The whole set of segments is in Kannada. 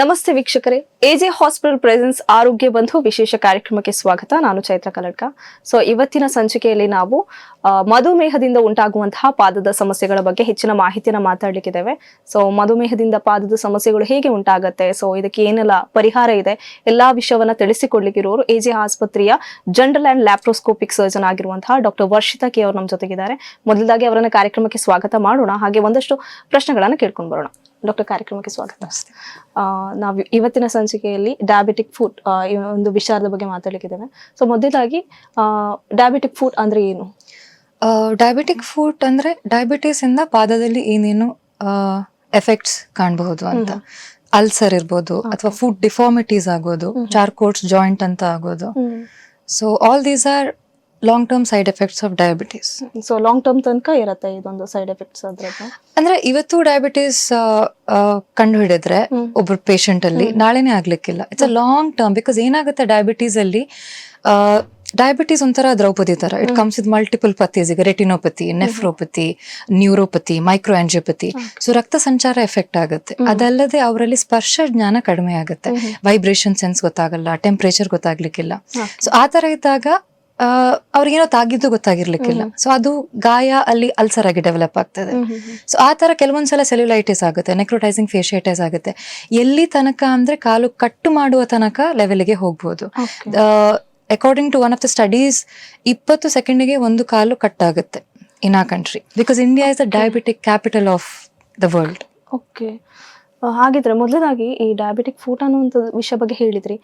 ನಮಸ್ತೆ ವೀಕ್ಷಕರೇ, ಎಜೆ ಹಾಸ್ಪಿಟಲ್ ಪ್ರೆಸೆನ್ಸ್ ಆರೋಗ್ಯ ಬಂಧು ವಿಶೇಷ ಕಾರ್ಯಕ್ರಮಕ್ಕೆ ಸ್ವಾಗತ. ನಾನು ಚೈತ್ರ ಕಲ್ಲಡ್ಕ. ಸೊ ಇವತ್ತಿನ ಸಂಚಿಕೆಯಲ್ಲಿ ನಾವು ಮಧುಮೇಹದಿಂದ ಉಂಟಾಗುವಂತಹ ಪಾದದ ಸಮಸ್ಯೆಗಳ ಬಗ್ಗೆ ಹೆಚ್ಚಿನ ಮಾಹಿತಿಯನ್ನು ಮಾತಾಡಲಿಕ್ಕಿದ್ದೇವೆ. ಸೊ ಮಧುಮೇಹದಿಂದ ಪಾದದ ಸಮಸ್ಯೆಗಳು ಹೇಗೆ ಉಂಟಾಗುತ್ತೆ, ಸೊ ಇದಕ್ಕೆ ಏನೆಲ್ಲ ಪರಿಹಾರ ಇದೆ, ಎಲ್ಲಾ ವಿಷಯವನ್ನ ತಿಳಿಸಿಕೊಡ್ಲಿಕ್ಕಿರೋರು ಎಜೆ ಆಸ್ಪತ್ರೆಯ ಜನರಲ್ ಅಂಡ್ ಲ್ಯಾಪ್ರೋಸ್ಕೋಪಿಕ್ ಸರ್ಜನ್ ಆಗಿರುವಂತಹ ಡಾಕ್ಟರ್ ವರ್ಷಿತಾ ಕೆ ಅವರು ನಮ್ಮ ಜೊತೆಗಿದ್ದಾರೆ. ಮೊದಲಾಗಿ ಅವರನ್ನ ಕಾರ್ಯಕ್ರಮಕ್ಕೆ ಸ್ವಾಗತ ಮಾಡೋಣ, ಹಾಗೆ ಒಂದಷ್ಟು ಪ್ರಶ್ನೆಗಳನ್ನ ಕೇಳ್ಕೊಂಡು ಬರೋಣ. ಡಾಕ್ಟರ್, ಕಾರ್ಯಕ್ರಮಕ್ಕೆ ಸ್ವಾಗತ. ನಾವು ಇವತ್ತಿನ ಸಂಚಿಕೆಯಲ್ಲಿ ಡಯಾಬಿಟಿಕ್ ಫುಡ್ ಈ ಒಂದು ವಿಚಾರದ ಬಗ್ಗೆ ಮಾತಾಡಲಿಕ್ಕಿದ್ದೇವೆ. ಸೊ ಮೊದಲಾಗಿ ಡಯಾಬಿಟಿಕ್ ಫುಡ್ ಅಂದ್ರೆ ಏನು? ಡಯಾಬಿಟಿಕ್ ಫುಡ್ ಅಂದ್ರೆ ಡಯಾಬಿಟೀಸ್ ಇಂದ ಪಾದದಲ್ಲಿ ಏನೇನು ಎಫೆಕ್ಟ್ಸ್ ಕಾಣಬಹುದು ಅಂತ. ಅಲ್ಸರ್ ಇರ್ಬೋದು, ಅಥವಾ ಫುಡ್ ಡಿಫಾರ್ಮಿಟೀಸ್ ಆಗೋದು, ಚಾರ್ಕೋಟ್ಸ್ ಜಾಯಿಂಟ್ ಅಂತ ಆಗೋದು. So all these are long term side effects of diabetes. So long term ತನಕ ಇರತ್ತೆ ಇದೊಂದು ಸೈಡ್ ಎಫೆಕ್ಟ್ಸ್ ಅದ್ರದ್ದು. ಅಂದ್ರೆ ಇವತ್ತು ಡಯಾಬಿಟೀಸ್ ಕಂಡು ಹಿಡಿದ್ರೆ ಒಬ್ರು ಪೇಷಂಟ್ ಅಲ್ಲಿ ನಾಳೆನೆ ಆಗ್ಲಿಕ್ಕಿಲ್ಲ. It's a long term. Because ಏನಾಗುತ್ತೆ ಡಯಾಬಿಟೀಸ್ ಅಲ್ಲಿ, ಡಯಾಬಿಟೀಸ್ ಒಂಥರ ದ್ರೌಪದಿ ತರ. It comes with multiple pathies. ಈಗ retinopathy, neuropathy, neuropathy, micro angiopathy. So ರಕ್ತ ಸಂಚಾರ ಎಫೆಕ್ಟ್ ಆಗುತ್ತೆ. ಅದಲ್ಲದೆ ಅವರಲ್ಲಿ ಸ್ಪರ್ಶ ಜ್ಞಾನ ಕಡಿಮೆ ಆಗುತ್ತೆ. ವೈಬ್ರೇಷನ್ ಸೆನ್ಸ್ ಗೊತ್ತಾಗಲ್ಲ, ಟೆಂಪರೇಚರ್ ಗೊತ್ತಾಗ್ಲಿಕ್ಕಿಲ್ಲ. ಸೊ ಆ ತರ ಇದ್ದಾಗ ಅವ್ರಿಗೇನೋ ತಾಗಿದ್ದು ಗೊತ್ತಾಗಿರ್ಲಿಕ್ಕಿಲ್ಲ. ಸೊ ಅದು ಗಾಯ ಅಲ್ಲಿ ಅಲ್ಸರ್ ಆಗಿ ಡೆವಲಪ್ ಆಗ್ತದೆ. ಸೊ ಆ ತರ ಕೆಲವೊಂದ್ಸಲ ಸೆಲ್ಯುಲೈಟಿಸ್ ಆಗುತ್ತೆ, ನೆಕ್ರೋಟೈಸಿಂಗ್ ಫೇಶಿಯೈಟಿಸ್ ಆಗುತ್ತೆ. ಎಲ್ಲಿ ತನಕ ಅಂದ್ರೆ ಕಾಲು ಕಟ್ಟು ಮಾಡುವ ತನಕ ಲೆವೆಲ್ಗೆ ಹೋಗ್ಬೋದು. According to one of the studies 20 ಸೆಕೆಂಡ್ಗೆ ಒಂದು ಕಾಲು ಕಟ್ ಆಗುತ್ತೆ ಇನ್ ಆ country. Because India is the diabetic capital of the world. Okay, ಹಾಗಿದ್ರೆ ಮೊದಲಾಗಿ ಈ ಡಯಾಬಿಟಿಕ್ ಫುಡ್ ಅನ್ನುವಂಥ ವಿಷಯ ಬಗ್ಗೆ ಹೇಳಿದ್ರಿ.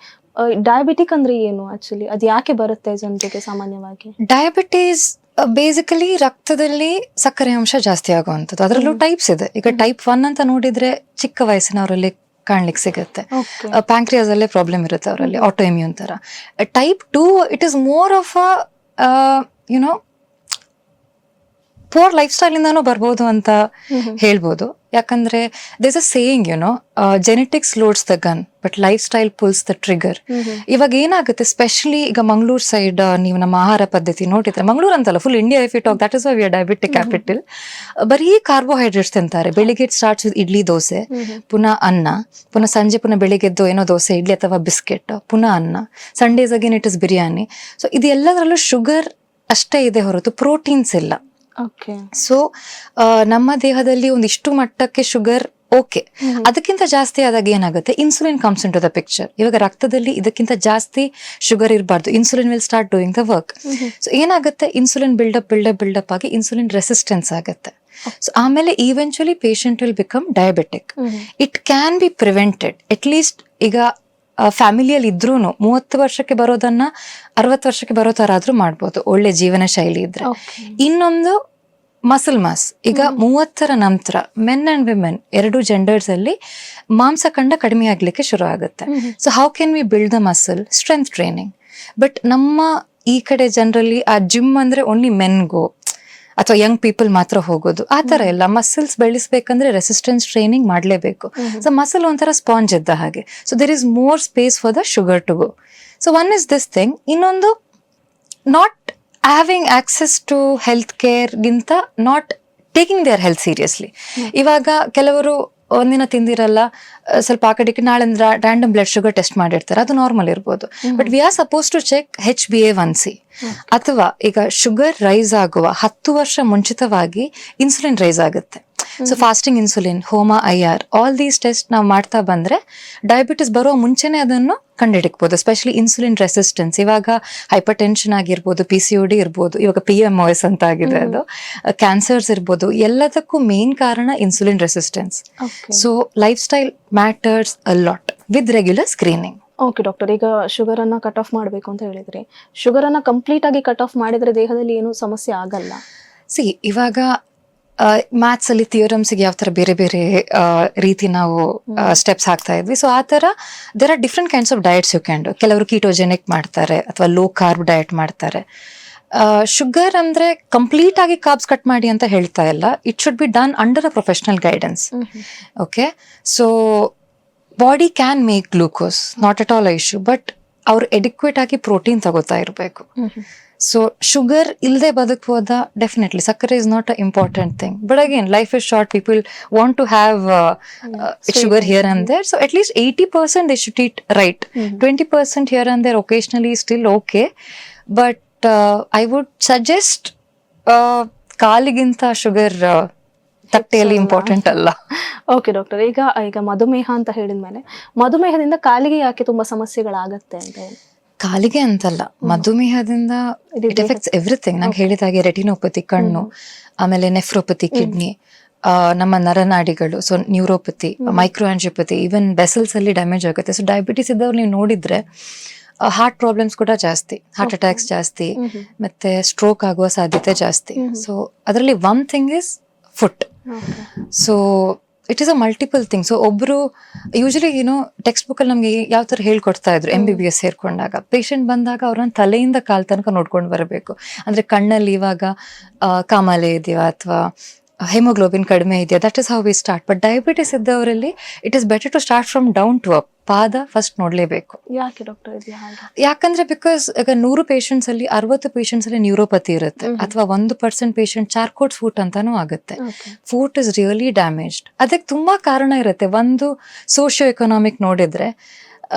ಡಯಾಬಿಟಿಕ್ ಅಂದ್ರೆ ಏನು ಆಕ್ಚುಲಿ? ಅದು ಯಾಕೆ ಬರುತ್ತೆ ಜನರಿಗೆ ಸಾಮಾನ್ಯವಾಗಿ? ಡಯಾಬಿಟೀಸ್ ಬೇಸಿಕಲಿ ರಕ್ತದಲ್ಲಿ ಸಕ್ಕರೆ ಅಂಶ ಜಾಸ್ತಿ ಆಗುವಂಥದ್ದು. ಅದರಲ್ಲೂ ಟೈಪ್ಸ್ ಇದೆ. ಈಗ ಟೈಪ್ 1 ಅಂತ ನೋಡಿದ್ರೆ ಚಿಕ್ಕ ವಯಸ್ಸಿನವರಲ್ಲಿ ಕಾಣ್ಲಿಕ್ಕೆ ಸಿಗುತ್ತೆ. ಪ್ಯಾಂಕ್ರಿಯಾಸ್ ಅಲ್ಲೇ ಪ್ರಾಬ್ಲಮ್ ಇರುತ್ತೆ ಅವರಲ್ಲಿ, ಆಟೋ ಇಮ್ಯೂನ್ ತರ. Type 2 it is more of a you know poor lifestyle ಇಂದಾನು ಬರ್ಬೋದು ಅಂತ ಹೇಳ್ಬೋದು. ಯಾಕಂದ್ರೆ there's a saying, genetics loads the gun but lifestyle pulls the trigger. ಇವಾಗ ಏನಾಗುತ್ತೆ, ಸ್ಪೆಷಲಿ ಈಗ ಮಂಗಳೂರು ಸೈಡ್ ನೀವು ನಮ್ಮ ಆಹಾರ ಪದ್ಧತಿ ನೋಡಿದ್ರೆ, ಮಂಗಳೂರು ಅಂತಲ್ಲ full India if you talk, that is why we are diabetic capital. ಬರೀ ಕಾರ್ಬೋಹೈಡ್ರೇಟ್ಸ್ ತಿಂತಾರೆ. ಬೆಳಿಗ್ಗೆ it starts with idli dosa, ಪುನಃ ಅನ್ನ, ಪುನಃ ಸಂಜೆ ಪುನಃ ಬೆಳಿಗ್ಗೆದ್ದು ಏನೋ ದೋಸೆ ಇಡ್ಲಿ ಅಥವಾ ಬಿಸ್ಕೆಟ್, ಪುನಃ ಅನ್ನ. Sundays again it is biryani. So ಇದು ಎಲ್ಲದರಲ್ಲೂ ಶುಗರ್ ಅಷ್ಟೇ ಇದೆ ಹೊರತು ಪ್ರೋಟೀನ್ಸ್ ಇಲ್ಲ. ಸೊ ನಮ್ಮ ದೇಹದಲ್ಲಿ ಒಂದಿಷ್ಟು ಮಟ್ಟಕ್ಕೆ ಶುಗರ್ ಓಕೆ, ಅದಕ್ಕಿಂತ ಜಾಸ್ತಿ ಆದಾಗ ಏನಾಗುತ್ತೆ, insulin comes into the picture. ಇವಾಗ ರಕ್ತದಲ್ಲಿ ಇದಕ್ಕಿಂತ ಜಾಸ್ತಿ ಶುಗರ್ ಇರಬಾರ್ದು. Insulin will start doing the work. So ಏನಾಗುತ್ತೆ, ಇನ್ಸುಲಿನ್ ಬಿಲ್ಡಪ್ ಆಗಿ ಇನ್ಸುಲಿನ್ ರೆಸಿಸ್ಟೆನ್ಸ್ ಆಗುತ್ತೆ. ಸೊ ಆಮೇಲೆ eventually patient will become diabetic. It can be prevented. At least ಈಗ ಫ್ಯಾಮಿಲಿಯಲ್ಲಿ ಇದ್ರೂ 30 ವರ್ಷಕ್ಕೆ ಬರೋದನ್ನ 60 ವರ್ಷಕ್ಕೆ ಬರೋ ತರ ಆದ್ರೂ ಮಾಡ್ಬೋದು, ಒಳ್ಳೆ ಜೀವನ ಶೈಲಿ ಇದ್ರೆ. ಇನ್ನೊಂದು ಮಸಲ್ ಮಾಸ್. ಈಗ 30ರ ನಂತರ ಮೆನ್ ಅಂಡ್ ವಿಮೆನ್ ಎರಡು ಜೆಂಡರ್ಸ್ ಅಲ್ಲಿ ಮಾಂಸಖಂಡ ಕಡಿಮೆ ಆಗ್ಲಿಕ್ಕೆ ಶುರು ಆಗುತ್ತೆ. So how can we build the muscle? Strength training. But ನಮ್ಮ ಈ ಕಡೆ ಜನರಲಿ ಆ ಜಿಮ್ ಅಂದ್ರೆ ಓನ್ಲಿ ಮೆನ್ಗೋ ಅಥವಾ ಯಂಗ್ ಪೀಪಲ್ ಮಾತ್ರ ಹೋಗೋದು, ಆ ತರ ಎಲ್ಲ. ಮಸಲ್ಸ್ ಬೆಳೆಸ್ಬೇಕಂದ್ರೆ ರೆಸಿಸ್ಟೆನ್ಸ್ ಟ್ರೈನಿಂಗ್ ಮಾಡ್ಲೇಬೇಕು. ಸೊ ಮಸಲ್ ಒಂಥರ ಸ್ಪಾಂಜ್ ಇದ್ದ ಹಾಗೆ. So there is more space for the sugar to go. So one is this thing. ಇನ್ನೊಂದು, not having access to health care ಗಿಂತ not taking their health seriously. ಇವಾಗ ಕೆಲವರು ಒಂದಿನ ತಿಂದಿರಲ್ಲ, ಸ್ವಲ್ಪ ಆ ಕಡೆಗೆ ನಾಳೆ ರ್ಯಾಂಡಮ್ ಬ್ಲಡ್ ಶುಗರ್ ಟೆಸ್ಟ್ ಮಾಡಿರ್ತಾರೆ, ಅದು ನಾರ್ಮಲ್ ಇರ್ಬೋದು. But we are suppose to check HbA1c. ಅಥವಾ ಈಗ ಶುಗರ್ ರೈಸ್ ಆಗುವ 10 ವರ್ಷ ಮುಂಚಿತವಾಗಿ ಇನ್ಸುಲಿನ್ ರೈಸ್ ಆಗುತ್ತೆ. So fasting insulin, HOMA IR, all these test ನಾವು ಮಾಡ್ತಾ ಬಂದ್ರೆ ಡಯಾಬಿಟಿಸ್ ಬರೋ ಮುಂಚೆನೆ ಅದನ್ನು ಕಂಡುಹಿಡಿಬಹುದು. Especially insulin resistance. ಇವಾಗ ಹೈಪರ್ ಟೆನ್ಷನ್ ಆಗಿರ್ಬೋದು, PCOD ಇರ್ಬೋದು, ಇವಾಗ PMOS ಅಂತ ಆಗಿದೆ, ಅದು ಕ್ಯಾನ್ಸರ್ಸ್ ಇರ್ಬೋದು. ಎಲ್ಲದಕ್ಕೂ ಮೇನ್ ಕಾರಣ insulin resistance. So life style matters a lot with regular screening. Okay doctor, ಈಗ ಶುಗರ್ ಅನ್ನ ಕಟ್ ಆಫ್ ಮಾಡಬೇಕು ಅಂತ ಹೇಳಿದ್ರಿ. ಶುಗರ್ ಅನ್ನ ಕಂಪ್ಲೀಟ್ ಆಗಿ ಕಟ್ ಆಫ್ ಮಾಡಿದ್ರೆ ದೇಹದಲ್ಲಿ ಏನು ಸಮಸ್ಯೆ ಆಗಲ್ಲ? ಇವಾಗ ಮ್ಯಾಥ್ಸ್ ಅಲ್ಲಿ ಥಿಯರಮ್ಸ್ಗೆ ಯಾವ ತರ ಬೇರೆ ಬೇರೆ ರೀತಿ ನಾವು ಸ್ಟೆಪ್ಸ್ ಹಾಕ್ತಾ ಇದ್ವಿ. ಸೊ ಆ ತರ there are different kinds of diets you can do. ಕೆಲವರು ಕೀಟೋಜೆನಿಕ್ ಮಾಡ್ತಾರೆ ಅಥವಾ ಲೋ ಕಾರ್ಬ್ ಡಯಟ್ ಮಾಡ್ತಾರೆ. ಶುಗರ್ ಅಂದ್ರೆ ಕಂಪ್ಲೀಟ್ ಆಗಿ ಕಾರ್ಬ್ಸ್ ಕಟ್ ಮಾಡಿ ಅಂತ ಹೇಳ್ತಾ ಇಲ್ಲ. It should be done under a professional guidance. Okay, so body can make glucose, not at all issue. But ಅವ್ರು ಎಡಿಕ್ವೇಟ್ ಆಗಿ ಪ್ರೋಟೀನ್ ತಗೋತಾ ಇರಬೇಕು. ಸೊ ಶುಗರ್ ಇಲ್ಲದೆ ಬದುಕಬಹುದಾ? ಡೆಫಿನೆಟ್ಲಿ. ಸಕ್ಕರೆ is not a important thing, but again life is short, people want to have sugar here and there. So at least 80% they should eat right. 20% here and there occasionally is still okay, but I would suggest ಕಾಲಿಗಿಂತ ಶುಗರ್ ತಟ್ಟೆಯಲ್ಲಿ ಇಂಪಾರ್ಟೆಂಟ್ ಅಲ್ಲ. ಓಕೆ ಡಾಕ್ಟರ್, ಈಗ ಮಧುಮೇಹ ಅಂತ ಹೇಳಿದ್ಮೇಲೆ ಮಧುಮೇಹದಿಂದ ಕಾಲಿಗೆ ಯಾಕೆ ತುಂಬಾ ಸಮಸ್ಯೆಗಳಾಗತ್ತೆ ಅಂತ ಹೇಳಿ? ಕಾಲಿಗೆ ಅಂತಲ್ಲ, ಮಧುಮೇಹದಿಂದ ಇಟ್ ಎಫೆಕ್ಟ್ಸ್ ಎವ್ರಿಥಿಂಗ್. ನಂಗೆ ಹೇಳಿದಾಗೆ ರೆಟಿನೋಪತಿ ಕಣ್ಣು, ಆಮೇಲೆ ನೆಫ್ರೋಪತಿ ಕಿಡ್ನಿ, ನಮ್ಮ ನರನಾಡಿಗಳು, ಸೊ ನ್ಯೂರೋಪತಿ, ಮೈಕ್ರೋಆಂಜಿಯೋಪತಿ, ಈವನ್ ವೆಸಲ್ಸ್ ಅಲ್ಲಿ ಡ್ಯಾಮೇಜ್ ಆಗುತ್ತೆ. ಸೊ ಡಯಾಬಿಟಿಸ್ ಇದ್ದವ್ರು ನೀವು ನೋಡಿದ್ರೆ ಹಾರ್ಟ್ ಪ್ರಾಬ್ಲಮ್ಸ್ ಕೂಡ ಜಾಸ್ತಿ, ಹಾರ್ಟ್ ಅಟ್ಯಾಕ್ಸ್ ಜಾಸ್ತಿ, ಮತ್ತೆ ಸ್ಟ್ರೋಕ್ ಆಗುವ ಸಾಧ್ಯತೆ ಜಾಸ್ತಿ. ಸೊ ಅದರಲ್ಲಿ one thing is foot. So it is a multiple thing. So ಒಬ್ರು ಯೂಶಲಿ ಟೆಕ್ಸ್ಟ್ ಬುಕ್ ಅಲ್ಲಿ ನಮ್ಗೆ ಯಾವ ತರ ಹೇಳ್ಕೊಡ್ತಾ ಇದ್ರು, MBBS ಸೇರ್ಕೊಂಡಾಗ ಪೇಷಂಟ್ ಬಂದಾಗ ಅವ್ರನ್ನ ತಲೆಯಿಂದ ಕಾಲ್ ತನಕ ನೋಡ್ಕೊಂಡು ಬರಬೇಕು. ಅಂದ್ರೆ ಕಣ್ಣಲ್ಲಿ ಇವಾಗ ಕಾಮಾಲೆ ಇದೆಯಾ ಅಥವಾ ಹೆಮೋಗ್ಲೋಬಿನ್ ಕಡಿಮೆ ಇದೆಯಾ, that is how we start. But diabetes ಇದ್ದವರಲ್ಲಿ it is better to start from down to up. ಪಾದ ಫಸ್ಟ್ ನೋಡ್ಲೇಬೇಕು. ಯಾಕೆ ಡಾಕ್ಟರ್? ಯಾಕಂದ್ರೆ ಬಿಕಾಸ್ ಈಗ 100 ಪೇಷಂಟ್ಸ್ ಅಲ್ಲಿ 60 ಪೇಷಂಟ್ಸ್ ಅಲ್ಲಿ ನ್ಯೂರೋಪತಿ ಇರುತ್ತೆ, ಅಥವಾ 1% ಪೇಷಂಟ್ ಚಾರ್ಕೋಟ್ ಫೂಟ್ ಅಂತಾನೂ ಆಗುತ್ತೆ. Foot is really damaged. ಅದಕ್ಕೆ ತುಂಬಾ ಕಾರಣ ಇರುತ್ತೆ. ಒಂದು ಸೋಶಿಯೋ ಎಕನಾಮಿಕ್ ನೋಡಿದ್ರೆ,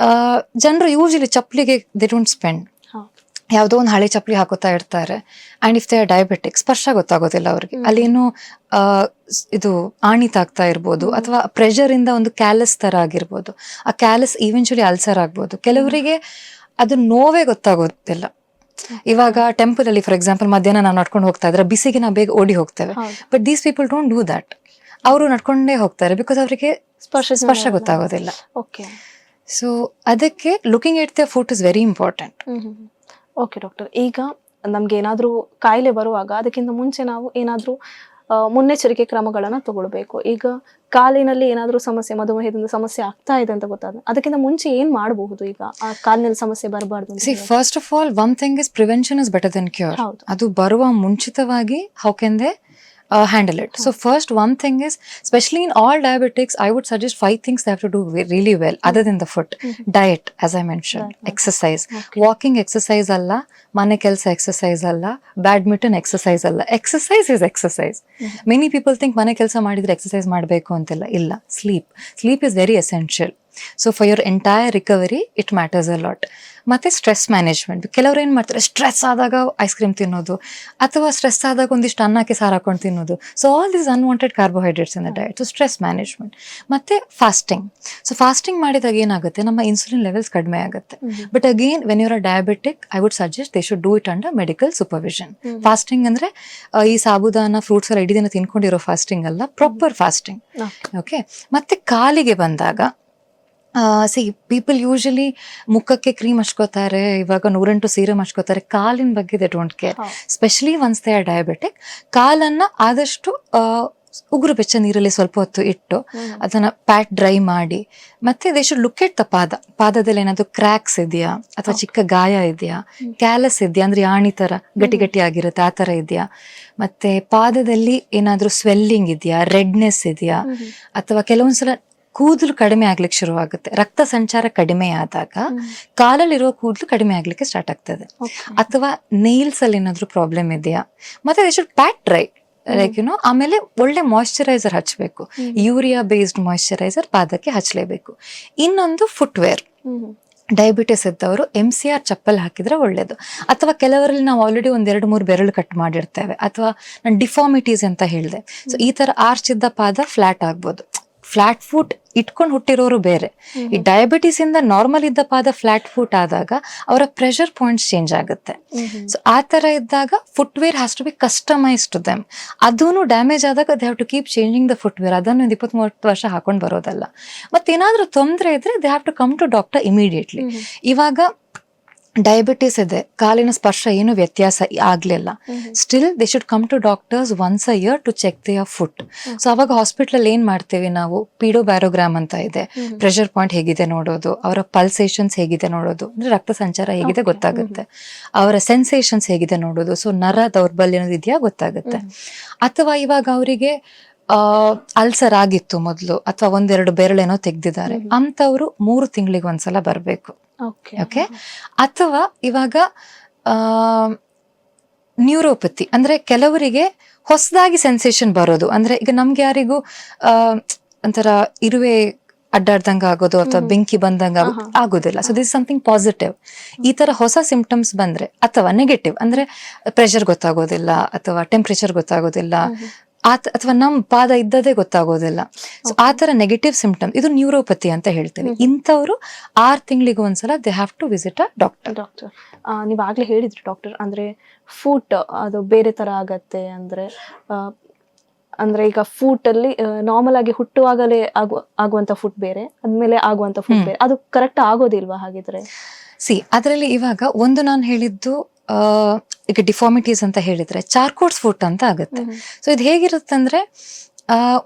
ಜನರು ಯೂಶಲಿ ಚಪ್ಪಲಿಗೆ ದೇ ಡೋಂಟ್ ಸ್ಪೆಂಡ್. ಯಾವುದೋ ಒಂದು ಹಳೆ ಚಪ್ಪಲಿ ಹಾಕೋತಾ ಇರ್ತಾರೆ. And if they are diabetic, ಸ್ಪರ್ಶ ಗೊತ್ತಾಗೋದಿಲ್ಲ ಅವ್ರಿಗೆ. ಅಲ್ಲೇನು ಇದು ಆಣಿ ತಾಗ್ತಾ ಇರ್ಬೋದು, ಅಥವಾ ಪ್ರೆಷರ್ ಇಂದ ಒಂದು ಕ್ಯಾಲಸ್ ತರ ಆಗಿರ್ಬೋದು. ಆ ಕ್ಯಾಲಸ್ ಇವೆಂಚುಲಿ ಅಲ್ಸರ್ ಆಗ್ಬೋದು. ಕೆಲವರಿಗೆ ಅದು ನೋವೇ ಗೊತ್ತಾಗೋದಿಲ್ಲ. ಇವಾಗ ಟೆಂಪಲ್ ಅಲ್ಲಿ ಫಾರ್ ಎಕ್ಸಾಂಪಲ್ ಮಧ್ಯಾಹ್ನ ನಾವು ನಡ್ಕೊಂಡು ಹೋಗ್ತಾ ಇದ್ರೆ ಬಿಸಿಗೆ ನಾವು ಬೇಗ ಓಡಿ ಹೋಗ್ತೇವೆ. But these people don't do that. ಅವರು ನಡ್ಕೊಂಡೇ ಹೋಗ್ತಾರೆ ಬಿಕಾಸ್ ಅವರಿಗೆ ಸ್ಪರ್ಶ ಗೊತ್ತಾಗೋದಿಲ್ಲ. ಸೊ ಅದಕ್ಕೆ looking at the foot is very important. Okay doctor, ಈಗ ನಮ್ಗೆ ಏನಾದ್ರೂ ಕಾಯಿಲೆ ಬರುವಾಗ ಅದಕ್ಕಿಂತ ಮುಂಚೆ ನಾವು ಏನಾದ್ರೂ ಮುನ್ನೆಚ್ಚರಿಕೆ ಕ್ರಮಗಳನ್ನ ತಗೊಳ್ಬೇಕು. ಈಗ ಕಾಲಿನಲ್ಲಿ ಏನಾದ್ರೂ ಸಮಸ್ಯೆ, ಮಧುಮೇಹದಿಂದ ಸಮಸ್ಯೆ ಆಗ್ತಾ ಇದೆ ಅಂತ ಗೊತ್ತಾದ್ರೆ ಅದಕ್ಕಿಂತ ಮುಂಚೆ ಏನ್ ಮಾಡಬಹುದು? ಈಗ ಆ ಕಾಲಿನಲ್ಲಿ ಸಮಸ್ಯೆ ಬರಬಾರ್ದು. First of all one thing is prevention is better then cure. ಅದು ಬರುವ ಮುಂಚಿತವಾಗಿ how can they handle it. So first one thing is, especially in all diabetics, I would suggest 5 things they have to do really well other than the foot. Diet, as I mentioned, exercise, walking exercise alla, mane kelsa exercise alla, badminton exercise alla. Exercise is exercise. Many people think mane kelsa madidre exercise ಮಾಡಬೇಕು ಅಂತೆಲ್ಲ ಇಲ್ಲ. Sleep is very essential. So for your entire recovery it matters a lot. ಮತ್ತೆ ಸ್ಟ್ರೆಸ್ ಮ್ಯಾನೇಜ್ಮೆಂಟ್. ಕೆಲವ್ರು ಏನ್ ಮಾಡ್ತಾರೆ, ಸ್ಟ್ರೆಸ್ ಆದಾಗ ಐಸ್ ಕ್ರೀಮ್ ತಿನ್ನೋದು, ಅಥವಾ ಸ್ಟ್ರೆಸ್ ಆದಾಗ ಒಂದಿಷ್ಟು ಅನ್ನಕ್ಕೆ ಸಾರು ಹಾಕೊಂಡು ತಿನ್ನೋದು. So all this unwanted carbohydrates in the diet. So stress management. ಮತ್ತೆ ಫಾಸ್ಟಿಂಗ್. ಸೊ ಫಾಸ್ಟಿಂಗ್ ಮಾಡಿದಾಗ ಏನಾಗುತ್ತೆ, ನಮ್ಮ ಇನ್ಸುಲಿನ್ ಲೆವೆಲ್ಸ್ ಕಡಿಮೆ ಆಗುತ್ತೆ. But again when your diabetic, I would suggest they should do it under medical supervision. Fasting ಅಂದ್ರೆ ಈ ಸಾಬುದಾನ ಫ್ರೂಟ್ಸ್ ಎಲ್ಲ ಇಡೀ ದಿನ ತಿನ್ಕೊಂಡಿರೋ ಫಾಸ್ಟಿಂಗ್ ಅಲ್ಲ, ಪ್ರಾಪರ್ ಫಾಸ್ಟಿಂಗ್. ಓಕೆ. ಮತ್ತೆ ಕಾಲಿಗೆ ಬಂದಾಗ, ಪೀಪಲ್ ಯೂಶಲಿ ಮುಖಕ್ಕೆ ಕ್ರೀಮ್ ಹಚ್ಕೋತಾರೆ, ಇವಾಗ 108 ಸೀರಮ್ ಹಚ್ಕೋತಾರೆ. ಕಾಲಿನ ಬಗ್ಗೆ they don't care. Specially once they are diabetic, ಕಾಲನ್ನ ಆದಷ್ಟು ಉಗುರು ಬೆಚ್ಚ ನೀರಲ್ಲಿ ಸ್ವಲ್ಪ ಹೊತ್ತು ಇಟ್ಟು ಅದನ್ನ ಪ್ಯಾಟ್ ಡ್ರೈ ಮಾಡಿ, ಮತ್ತೆ they should look at the ಪಾದದಲ್ಲಿ ಏನಾದ್ರು ಕ್ರ್ಯಾಕ್ಸ್ ಇದೆಯಾ, ಅಥವಾ ಚಿಕ್ಕ ಗಾಯ ಇದೆಯಾ, ಕ್ಯಾಲಸ್ ಇದೆಯಾ, ಅಂದ್ರೆ ಆಣಿ ತರ ಗಟ್ಟಿ ಆಗಿರುತ್ತೆ ಆ ತರ ಇದೆಯಾ, ಮತ್ತೆ ಪಾದದಲ್ಲಿ ಏನಾದ್ರೂ ಸ್ವೆಲ್ಲಿಂಗ್ ಇದೆಯಾ, ರೆಡ್ನೆಸ್ ಇದೆಯಾ, ಅಥವಾ ಕೆಲವೊಂದ್ಸಲ ಕೂದಲು ಕಡಿಮೆ ಆಗ್ಲಿಕ್ಕೆ ಶುರು ಆಗುತ್ತೆ. ರಕ್ತ ಸಂಚಾರ ಕಡಿಮೆ ಆದಾಗ ಕಾಲಲ್ಲಿರೋ ಕೂದಲು ಕಡಿಮೆ ಆಗ್ಲಿಕ್ಕೆ ಸ್ಟಾರ್ಟ್ ಆಗ್ತದೆ. ಅಥವಾ ನೇಲ್ಸ್ ಅಲ್ಲಿ ಏನಾದ್ರು ಪ್ರಾಬ್ಲಮ್ ಇದೆಯಾ. ಮತ್ತೆ they should pat dry, like ಆಮೇಲೆ ಒಳ್ಳೆ ಮಾಯಿಶ್ಚರೈಸರ್ ಹಚ್ಚಬೇಕು. ಯೂರಿಯಾ ಬೇಸ್ಡ್ ಮಾಯಿಶ್ಚರೈಸರ್ ಪಾದಕ್ಕೆ ಹಚ್ಚಲೇಬೇಕು. ಇನ್ನೊಂದು ಫುಟ್ವೇರ್. ಡಯಾಬಿಟಿಸ್ ಇದ್ದವರು MCR ಚಪ್ಪಲ್ ಹಾಕಿದ್ರೆ ಒಳ್ಳೇದು. ಅಥವಾ ಕೆಲವರಲ್ಲಿ ನಾವು ಆಲ್ರೆಡಿ 1-2-3 ಬೆರಳು ಕಟ್ ಮಾಡಿರ್ತೇವೆ, ಅಥವಾ ನಾನು ಡಿಫಾರ್ಮಿಟೀಸ್ ಅಂತ ಹೇಳಿದೆ. ಸೊ ಈ ತರ ಆರ್ಚ್ ಇದ್ದ ಪಾದ ಫ್ಲಾಟ್ ಆಗ್ಬೋದು. ಫ್ಲಾಟ್ ಫುಟ್ ಇಟ್ಕೊಂಡು ಹುಟ್ಟಿರೋರು ಬೇರೆ. ಈ ಡಯಾಬಿಟಿಸ್ ಇಂದ ನಾರ್ಮಲ್ ಇದ್ದ ಪಾದ ಫ್ಲಾಟ್ ಫುಟ್ ಆದಾಗ ಅವರ ಪ್ರೆಷರ್ ಪಾಯಿಂಟ್ಸ್ ಚೇಂಜ್ ಆಗುತ್ತೆ. ಸೊ ಆ ತರ ಇದ್ದಾಗ footwear has to be customised to them. ಅದೂ ಡ್ಯಾಮೇಜ್ ಆದಾಗ they have to keep changing the footwear. ಅದನ್ನು 20-30 ವರ್ಷ ಹಾಕೊಂಡು ಬರೋದಲ್ಲ. ಮತ್ತೇನಾದ್ರೂ ತೊಂದರೆ ಇದ್ರೆ they have to come to doctor immediately. ಇವಾಗ ಡಯಾಬಿಟಿಸ್ ಇದೆ, ಕಾಲಿನ ಸ್ಪರ್ಶ ಏನು ವ್ಯತ್ಯಾಸ ಆಗ್ಲಿಲ್ಲ, still they should come to doctors once a year to check their foot. So ಅವಾಗ ಹಾಸ್ಪಿಟಲ್ ಏನ್ ಮಾಡ್ತೇವೆ ನಾವು, ಪೀಡೋಬ್ಯಾರೋಗ್ರಾಮ್ ಅಂತ ಇದೆ, ಪ್ರೆಷರ್ ಪಾಯಿಂಟ್ ಹೇಗಿದೆ ನೋಡೋದು, ಅವರ ಪಲ್ಸೇಷನ್ಸ್ ಹೇಗಿದೆ ನೋಡೋದು, ಅಂದ್ರೆ ರಕ್ತ ಸಂಚಾರ ಹೇಗಿದೆ ಗೊತ್ತಾಗುತ್ತೆ, ಅವರ ಸೆನ್ಸೇಷನ್ಸ್ ಹೇಗಿದೆ ನೋಡೋದು. ಸೊ ನರ ದೌರ್ಬಲ್ಯ ಅನ್ನೋದು ಇದೆಯಾ ಗೊತ್ತಾಗುತ್ತೆ. ಅಥವಾ ಇವಾಗ ಅವರಿಗೆ ಅಲ್ಸರ್ ಆಗಿತ್ತು ಮೊದಲು, ಅಥವಾ 1-2 ಬೆರಳೇನೋ ತೆಗ್ದಿದ್ದಾರೆ ಅಂತವ್ರು 3 ತಿಂಗಳಿಗೆ ಒಂದ್ಸಲ ಬರ್ಬೇಕು. ಓಕೆ. ಅಥವಾ ಇವಾಗ ನ್ಯೂರೋಪತಿ ಅಂದ್ರೆ ಕೆಲವರಿಗೆ ಹೊಸದಾಗಿ ಸೆನ್ಸೇಷನ್ ಬರೋದು, ಅಂದ್ರೆ ಈಗ ನಮ್ಗೆ ಯಾರಿಗೂ ಒಂಥರ ಇರುವೆ ಅಡ್ಡಾಡ್ದಂಗ ಆಗೋದು ಅಥವಾ ಬೆಂಕಿ ಬಂದಂಗ ಆಗೋದಿಲ್ಲ. So this something positive. ಈ ತರ ಹೊಸ ಸಿಂಪ್ಟಮ್ಸ್ ಬಂದ್ರೆ, ಅಥವಾ ನೆಗೆಟಿವ್ ಅಂದ್ರೆ ಪ್ರೆಷರ್ ಗೊತ್ತಾಗೋದಿಲ್ಲ ಅಥವಾ ಟೆಂಪರೇಚರ್ ಗೊತ್ತಾಗೋದಿಲ್ಲ ಅಥವಾ ನಮ್ ಪಾದ ಇದ್ದದೇ ಗೊತ್ತಾಗೋದಿಲ್ಲ. ಸೊ ಆ ತರ ನೆಗೆಟಿವ್ ಸಿಂಪ್ಟಮ್, ಇದು ನ್ಯೂರೋಪತಿ ಅಂತ ಹೇಳ್ತೀವಿ. ಇಂಥವ್ರು 6 ತಿಂಗಳಿಗೆ ಒಂದ್ಸಲ they have to visit a doctor. ನೀವ್ ಆಗ್ಲೇ ಹೇಳಿದ್ರಿ ಡಾಕ್ಟರ್, ಅಂದ್ರೆ ಫುಟ್ ಅದು ಬೇರೆ ತರ ಆಗತ್ತೆ ಅಂದ್ರೆ ಈಗ ಫುಟ್ ಅಲ್ಲಿ ನಾರ್ಮಲ್ ಆಗಿ ಹುಟ್ಟುವಾಗಲೇ ಆಗುವಂತ ಫುಟ್ ಬೇರೆ, ಅದ್ಮೇಲೆ ಆಗುವಂತ ಫುಟ್ ಬೇರೆ, ಅದು ಕರೆಕ್ಟ್ ಆಗೋದಿಲ್ವಾ ಹಾಗಿದ್ರೆ? ಅದರಲ್ಲಿ ಇವಾಗ ಒಂದು ನಾನು ಹೇಳಿದ್ದು ಈಗ ಡಿಫಾರ್ಮಿಟೀಸ್ ಅಂತ ಹೇಳಿದ್ರೆ ಚಾರ್ಕೋಟ್ಸ್ ಫುಟ್ ಅಂತ ಆಗುತ್ತೆ. ಸೊ ಇದು ಹೇಗಿರುತ್ತೆ ಅಂದ್ರೆ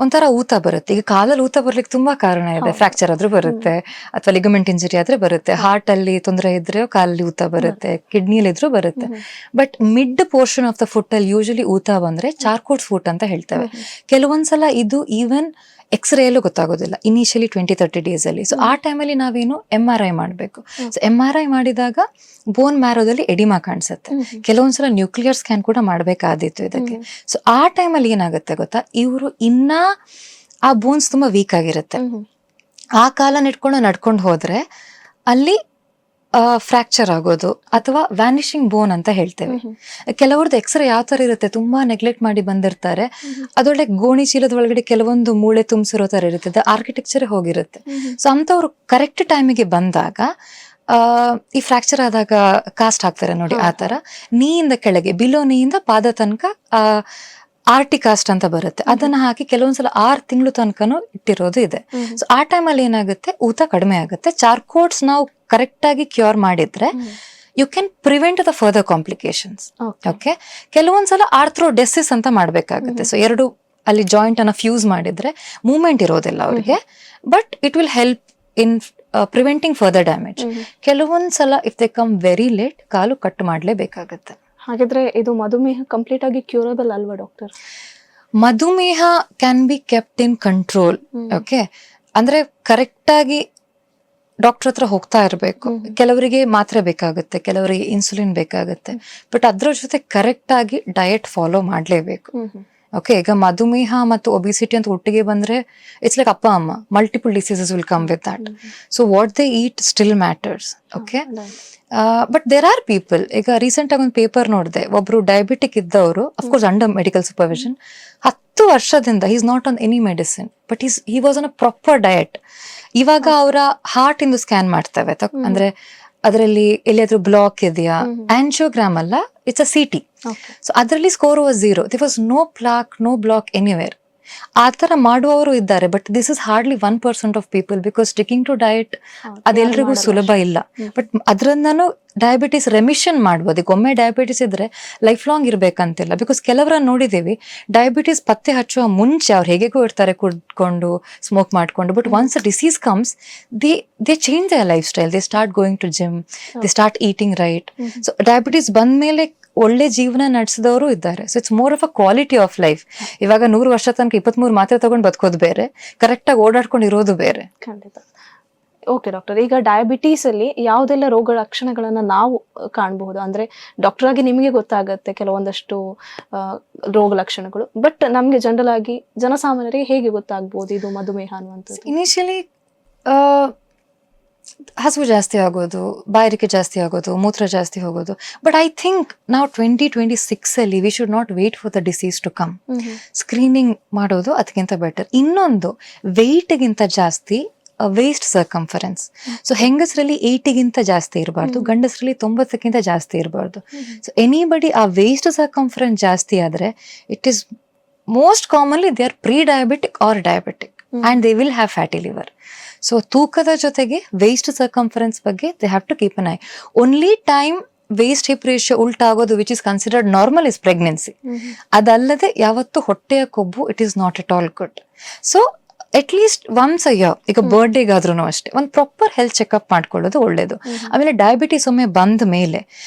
ಒಂಥರ ಊತ ಬರುತ್ತೆ. ಈಗ ಕಾಲಲ್ಲಿ ಊತ ಬರ್ಲಿಕ್ಕೆ ತುಂಬಾ ಕಾರಣ ಇದೆ. ಫ್ರಾಕ್ಚರ್ ಆದ್ರೂ ಬರುತ್ತೆ, ಅಥವಾ ಲಿಗಮೆಂಟ್ ಇಂಜರಿ ಆದ್ರೆ ಬರುತ್ತೆ, ಹಾರ್ಟ್ ಅಲ್ಲಿ ತೊಂದರೆ ಇದ್ರೆ ಕಾಲಲ್ಲಿ ಊತ ಬರುತ್ತೆ, ಕಿಡ್ನಿಲಿ ಇದ್ರೂ ಬರುತ್ತೆ. But mid portion of the foot ಅಲ್ಲಿ ಯೂಶಲಿ ಊತ ಬಂದ್ರೆ ಚಾರ್ಕೋಟ್ಸ್ ಫುಟ್ ಅಂತ ಹೇಳ್ತೇವೆ. ಕೆಲವೊಂದ್ಸಲ ಇದು ಈವನ್ ಎಕ್ಸ್ರೇ ಅಲ್ಲೂ ಗೊತ್ತಾಗೋದಿಲ್ಲ ಇನಿಷಿಯಲಿ 20-30 ಡೇಸ್ ಅಲ್ಲಿ. ಸೊ ಆ ಟೈಮಲ್ಲಿ ನಾವೇನು MRI ಮಾಡಬೇಕು. ಸೊ MRI ಮಾಡಿದಾಗ ಬೋನ್ ಮ್ಯಾರೋದಲ್ಲಿ ಎಡಿಮಾ ಕಾಣಿಸುತ್ತೆ. ಕೆಲವೊಂದ್ಸಲ ನ್ಯೂಕ್ಲಿಯರ್ ಸ್ಕ್ಯಾನ್ ಕೂಡ ಮಾಡ್ಬೇಕಾದಿತ್ತು ಇದಕ್ಕೆ. ಸೊ ಆ ಟೈಮಲ್ಲಿ ಏನಾಗುತ್ತೆ ಗೊತ್ತಾ, ಇವರು ಇನ್ನ ಆ ಬೋನ್ಸ್ ತುಂಬಾ ವೀಕ್ ಆಗಿರುತ್ತೆ. ಆ ಕಾಲನ್ನ ಇಟ್ಕೊಂಡು ನಡ್ಕೊಂಡು ಹೋದ್ರೆ ಅಲ್ಲಿ ಫ್ರಾಕ್ಚರ್ ಆಗೋದು ಅಥವಾ ವ್ಯಾನಿಶಿಂಗ್ ಬೋನ್ ಅಂತ ಹೇಳ್ತೇವೆ. ಕೆಲವ್ರದ್ದು ಎಕ್ಸ್ರೇ ಯಾವ ತರ ಇರುತ್ತೆ, ತುಂಬಾ ನೆಗ್ಲೆಕ್ಟ್ ಮಾಡಿ ಬಂದಿರ್ತಾರೆ, ಅದೊಳ್ಳೆ ಗೋಣಿ ಚೀಲದ ಒಳಗಡೆ ಕೆಲವೊಂದು ಮೂಳೆ ತುಂಬಿಸಿರೋ ತರ ಇರುತ್ತೆ, ಆರ್ಕಿಟೆಕ್ಚರ್ ಹೋಗಿರುತ್ತೆ. ಸೊ ಅಂತವ್ರು ಕರೆಕ್ಟ್ ಟೈಮಿಗೆ ಬಂದಾಗ ಈ ಫ್ರಾಕ್ಚರ್ ಆದಾಗ ಕಾಸ್ಟ್ ಹಾಕ್ತಾರೆ ನೋಡಿ, ಆ ತರ ನೀಯಿಂದ ಕೆಳಗೆ, ಬಿಲೋ ನೀಯಿಂದ ಪಾದ ತನಕ ಆರ್ಟಿಕಾಸ್ಟ್ ಅಂತ ಬರುತ್ತೆ, ಅದನ್ನ ಹಾಕಿ ಕೆಲವೊಂದ್ಸಲ 6 ತಿಂಗಳು ತನಕನೂ ಇಟ್ಟಿರೋದು ಇದೆ. ಸೊ ಆ ಟೈಮಲ್ಲಿ ಏನಾಗುತ್ತೆ, ಊತ ಕಡಿಮೆ ಆಗುತ್ತೆ. ಚಾರ್ಕೋಟ್ಸ್ ನಾವು ಕರೆಕ್ಟ್ ಆಗಿ ಕ್ಯೂರ್ ಮಾಡಿದ್ರೆ you can prevent the further complications. Okay. ಕೆಲವೊಂದ್ಸಲ ಆರ್ಥ್ರೋಡೆಸಿಸ್ ಅಂತ ಮಾಡ್ಬೇಕಾಗುತ್ತೆ. ಸೊ ಎರಡು ಅಲ್ಲಿ ಜಾಯಿಂಟ್ ಅನ್ನ ಫ್ಯೂಸ್ ಮಾಡಿದ್ರೆ ಮೂವ್ಮೆಂಟ್ ಇರೋದಿಲ್ಲ ಅವ್ರಿಗೆ, but it will help in preventing further damage. ಕೆಲವೊಂದ್ಸಲ if they come very late, ಕಾಲು ಕಟ್ ಮಾಡ್ಲೇಬೇಕಾಗತ್ತೆ. ಹಾಗಾದ್ರೆ ಇದು ಮಧುಮೇಹ ಕಂಪ್ಲೀಟ್ ಆಗಿ ಕ್ಯೂರಬಲ್ ಅಲ್ವಾ ಡಾಕ್ಟರ್? ಮಧುಮೇಹ can be kept in control. Okay. ಅಂದ್ರೆ ಕರೆಕ್ಟ್ ಆಗಿ ಡಾಕ್ಟರ್ ಹತ್ರ ಹೋಗ್ತಾ ಇರಬೇಕು. ಕೆಲವರಿಗೆ ಮಾತ್ರೆ ಬೇಕಾಗುತ್ತೆ, ಕೆಲವರಿಗೆ ಇನ್ಸುಲಿನ್ ಬೇಕಾಗುತ್ತೆ, ಬಟ್ ಅದ್ರ ಜೊತೆ ಕರೆಕ್ಟ್ ಆಗಿ ಡಯಟ್ ಫಾಲೋ ಮಾಡ್ಲೇಬೇಕು. ಓಕೆ. ಈಗ ಮಧುಮೇಹ ಮತ್ತು ಒಬಿಸಿಟಿ ಅಂತ ಒಟ್ಟಿಗೆ ಬಂದ್ರೆ ಇಟ್ಸ್ ಲೈಕ್ ಅಪ್ಪ ಅಮ್ಮ, multiple diseases will come with that. So what they eat still matters. Okay. But there are people, ಈಗ ರೀಸೆಂಟ್ ಆಗಿ ಒಂದು ಪೇಪರ್ ನೋಡಿದೆ, ಒಬ್ರು ಡಯಾಬಿಟಿಕ್ ಇದ್ದವರು, ಅಫ್ಕೋರ್ಸ್ ಅಂಡರ್ ಮೆಡಿಕಲ್ ಸೂಪರ್ವಿಷನ್, 10 ವರ್ಷದಿಂದ is not on any medicine, but he was on a proper diet. ಇವಾಗ ಅವರ ಹಾರ್ಟ್ ಇಂದು ಸ್ಕ್ಯಾನ್ ಮಾಡ್ತೇವೆ, ಅಂದ್ರೆ ಅದರಲ್ಲಿ ಎಲ್ಲಿಯಾದ್ರೂ ಬ್ಲಾಕ್ ಇದೆಯಾ, ಆಂಜಿಯೋಗ್ರಾಮ್ ಅಲ್ಲ, ಇಟ್ಸ್ ಅ CT. ಸೊ ಅದರಲ್ಲಿ score was 0. there was no block anywhere. ಆ ತರ ಮಾಡುವವರು ಇದ್ದಾರೆ, but this is hardly 1% of people, because sticking to diet ಅದೆಲ್ರಿಗೂ ಸುಲಭ ಇಲ್ಲ. ಬಟ್ ಅದ್ರಿಂದನೂ ಡಯಾಬಿಟಿಸ್ ರೆಮಿಷನ್ ಮಾಡ್ಬೋದು. ಈಗ ಒಮ್ಮೆ ಡಯಾಬಿಟಿಸ್ ಇದ್ರೆ ಲೈಫ್ ಲಾಂಗ್ ಇರ್ಬೇಕಂತಿಲ್ಲ, ಬಿಕಾಸ್ ಕೆಲವರನ್ನ ನೋಡಿದೀವಿ ಡಯಾಬಿಟಿಸ್ ಪತ್ತೆ ಹಚ್ಚುವ ಮುಂಚೆ ಅವ್ರು ಹೇಗೆಗೂ ಇರ್ತಾರೆ, ಕುಡ್ಕೊಂಡು ಸ್ಮೋಕ್ ಮಾಡ್ಕೊಂಡು, but once disease comes they change their lifestyle, they start going to gym, they start eating right. So diabetes ಬಂದ್ಮೇಲೆ ಒಳ್ಳೆ ಜೀವನ ನಡೆಸಿದವರು ಇದ್ದಾರೆ. So it's more of a quality of life. ಇವಾಗ 100 ವರ್ಷ ತನಕ 23 ಮಾತ್ರೆ ತಗೊಂಡು ಬದುಕೋದು ಬೇರೆ, ಕರೆಕ್ಟ್ ಆಗಿ ಓಡಾಡ್ಕೊಂಡು ಇರೋದು ಬೇರೆ. ಖಂಡಿತ. ಓಕೆ ಡಾಕ್ಟರ್, ಈಗ ಡಯಾಬಿಟೀಸ್ ಅಲ್ಲಿ ಯಾವುದೆಲ್ಲ ರೋಗ ಲಕ್ಷಣಗಳನ್ನ ನಾವು ಕಾಣಬಹುದು? ಅಂದ್ರೆ ಡಾಕ್ಟರ್ ಆಗಿ ನಿಮಗೆ ಗೊತ್ತಾಗತ್ತೆ ಕೆಲವೊಂದಷ್ಟು ರೋಗ ಲಕ್ಷಣಗಳು, ಬಟ್ ನಮ್ಗೆ ಜನರಲ್ ಆಗಿ ಜನಸಾಮಾನ್ಯರಿಗೆ ಹೇಗೆ ಗೊತ್ತಾಗ್ಬೋದು ಇದು ಮಧುಮೇಹ ಅನ್ನುವಂಥದ್ದು? ಇನಿಷಿಯಲಿ ಹಸಿವು ಜಾಸ್ತಿ ಆಗೋದು, ಬಾಯಾರಿಕೆ ಜಾಸ್ತಿ ಆಗೋದು, ಮೂತ್ರ ಜಾಸ್ತಿ ಹೋಗೋದು. ಬಟ್ ಐ ಥಿಂಕ್ ನಾವು 2026 ಅಲ್ಲಿ we should not wait for the disease to come. Screening ಮಾಡೋದು ಅದಕ್ಕಿಂತ ಬೆಟರ್. ಇನ್ನೊಂದು, ವೆಯ್ಟ್ಗಿಂತ ಜಾಸ್ತಿ ವೇಸ್ಟ್ ಸರ್ಕಂಫರೆನ್ಸ್. ಸೊ ಹೆಂಗಸರಲ್ಲಿ 80ಗಿಂತ ಜಾಸ್ತಿ ಇರಬಾರ್ದು, ಗಂಡಸರಲ್ಲಿ 90ಕ್ಕಿಂತ ಜಾಸ್ತಿ ಇರಬಾರ್ದು. ಸೊ ಎನಿಬಡಿ ಆ ವೇಸ್ಟ್ ಸರ್ಕಂಫರೆನ್ಸ್ ಜಾಸ್ತಿ ಆದ್ರೆ it is most commonly they are pre diabetic or diabetic and they will have fatty liver. So ತೂಕದ ಜೊತೆಗೆ ವೇಸ್ಟ್ ಸರ್ಕಂಫರೆನ್ಸ್ ಬಗ್ಗೆ they have to keep an eye. Only time waist hip ratio ಉಲ್ಟಾಗೋದು which is considered normal is pregnancy. ಅದಲ್ಲದೆ ಯಾವತ್ತು ಹೊಟ್ಟೆಯ ಕೊಬ್ಬು it is not at all good. So at least once a year, ಈಗ ಬರ್ಡೇಗಾದ್ರೂ ಅಷ್ಟೇ ಒಂದು ಪ್ರಾಪರ್ ಹೆಲ್ತ್ ಚೆಕ್ಅಪ್ ಮಾಡ್ಕೊಳ್ಳೋದು ಒಳ್ಳೇದು. ಆಮೇಲೆ ಡಯಾಬಿಟೀಸ್ ಒಮ್ಮೆ ಬಂದ ಮೇಲೆ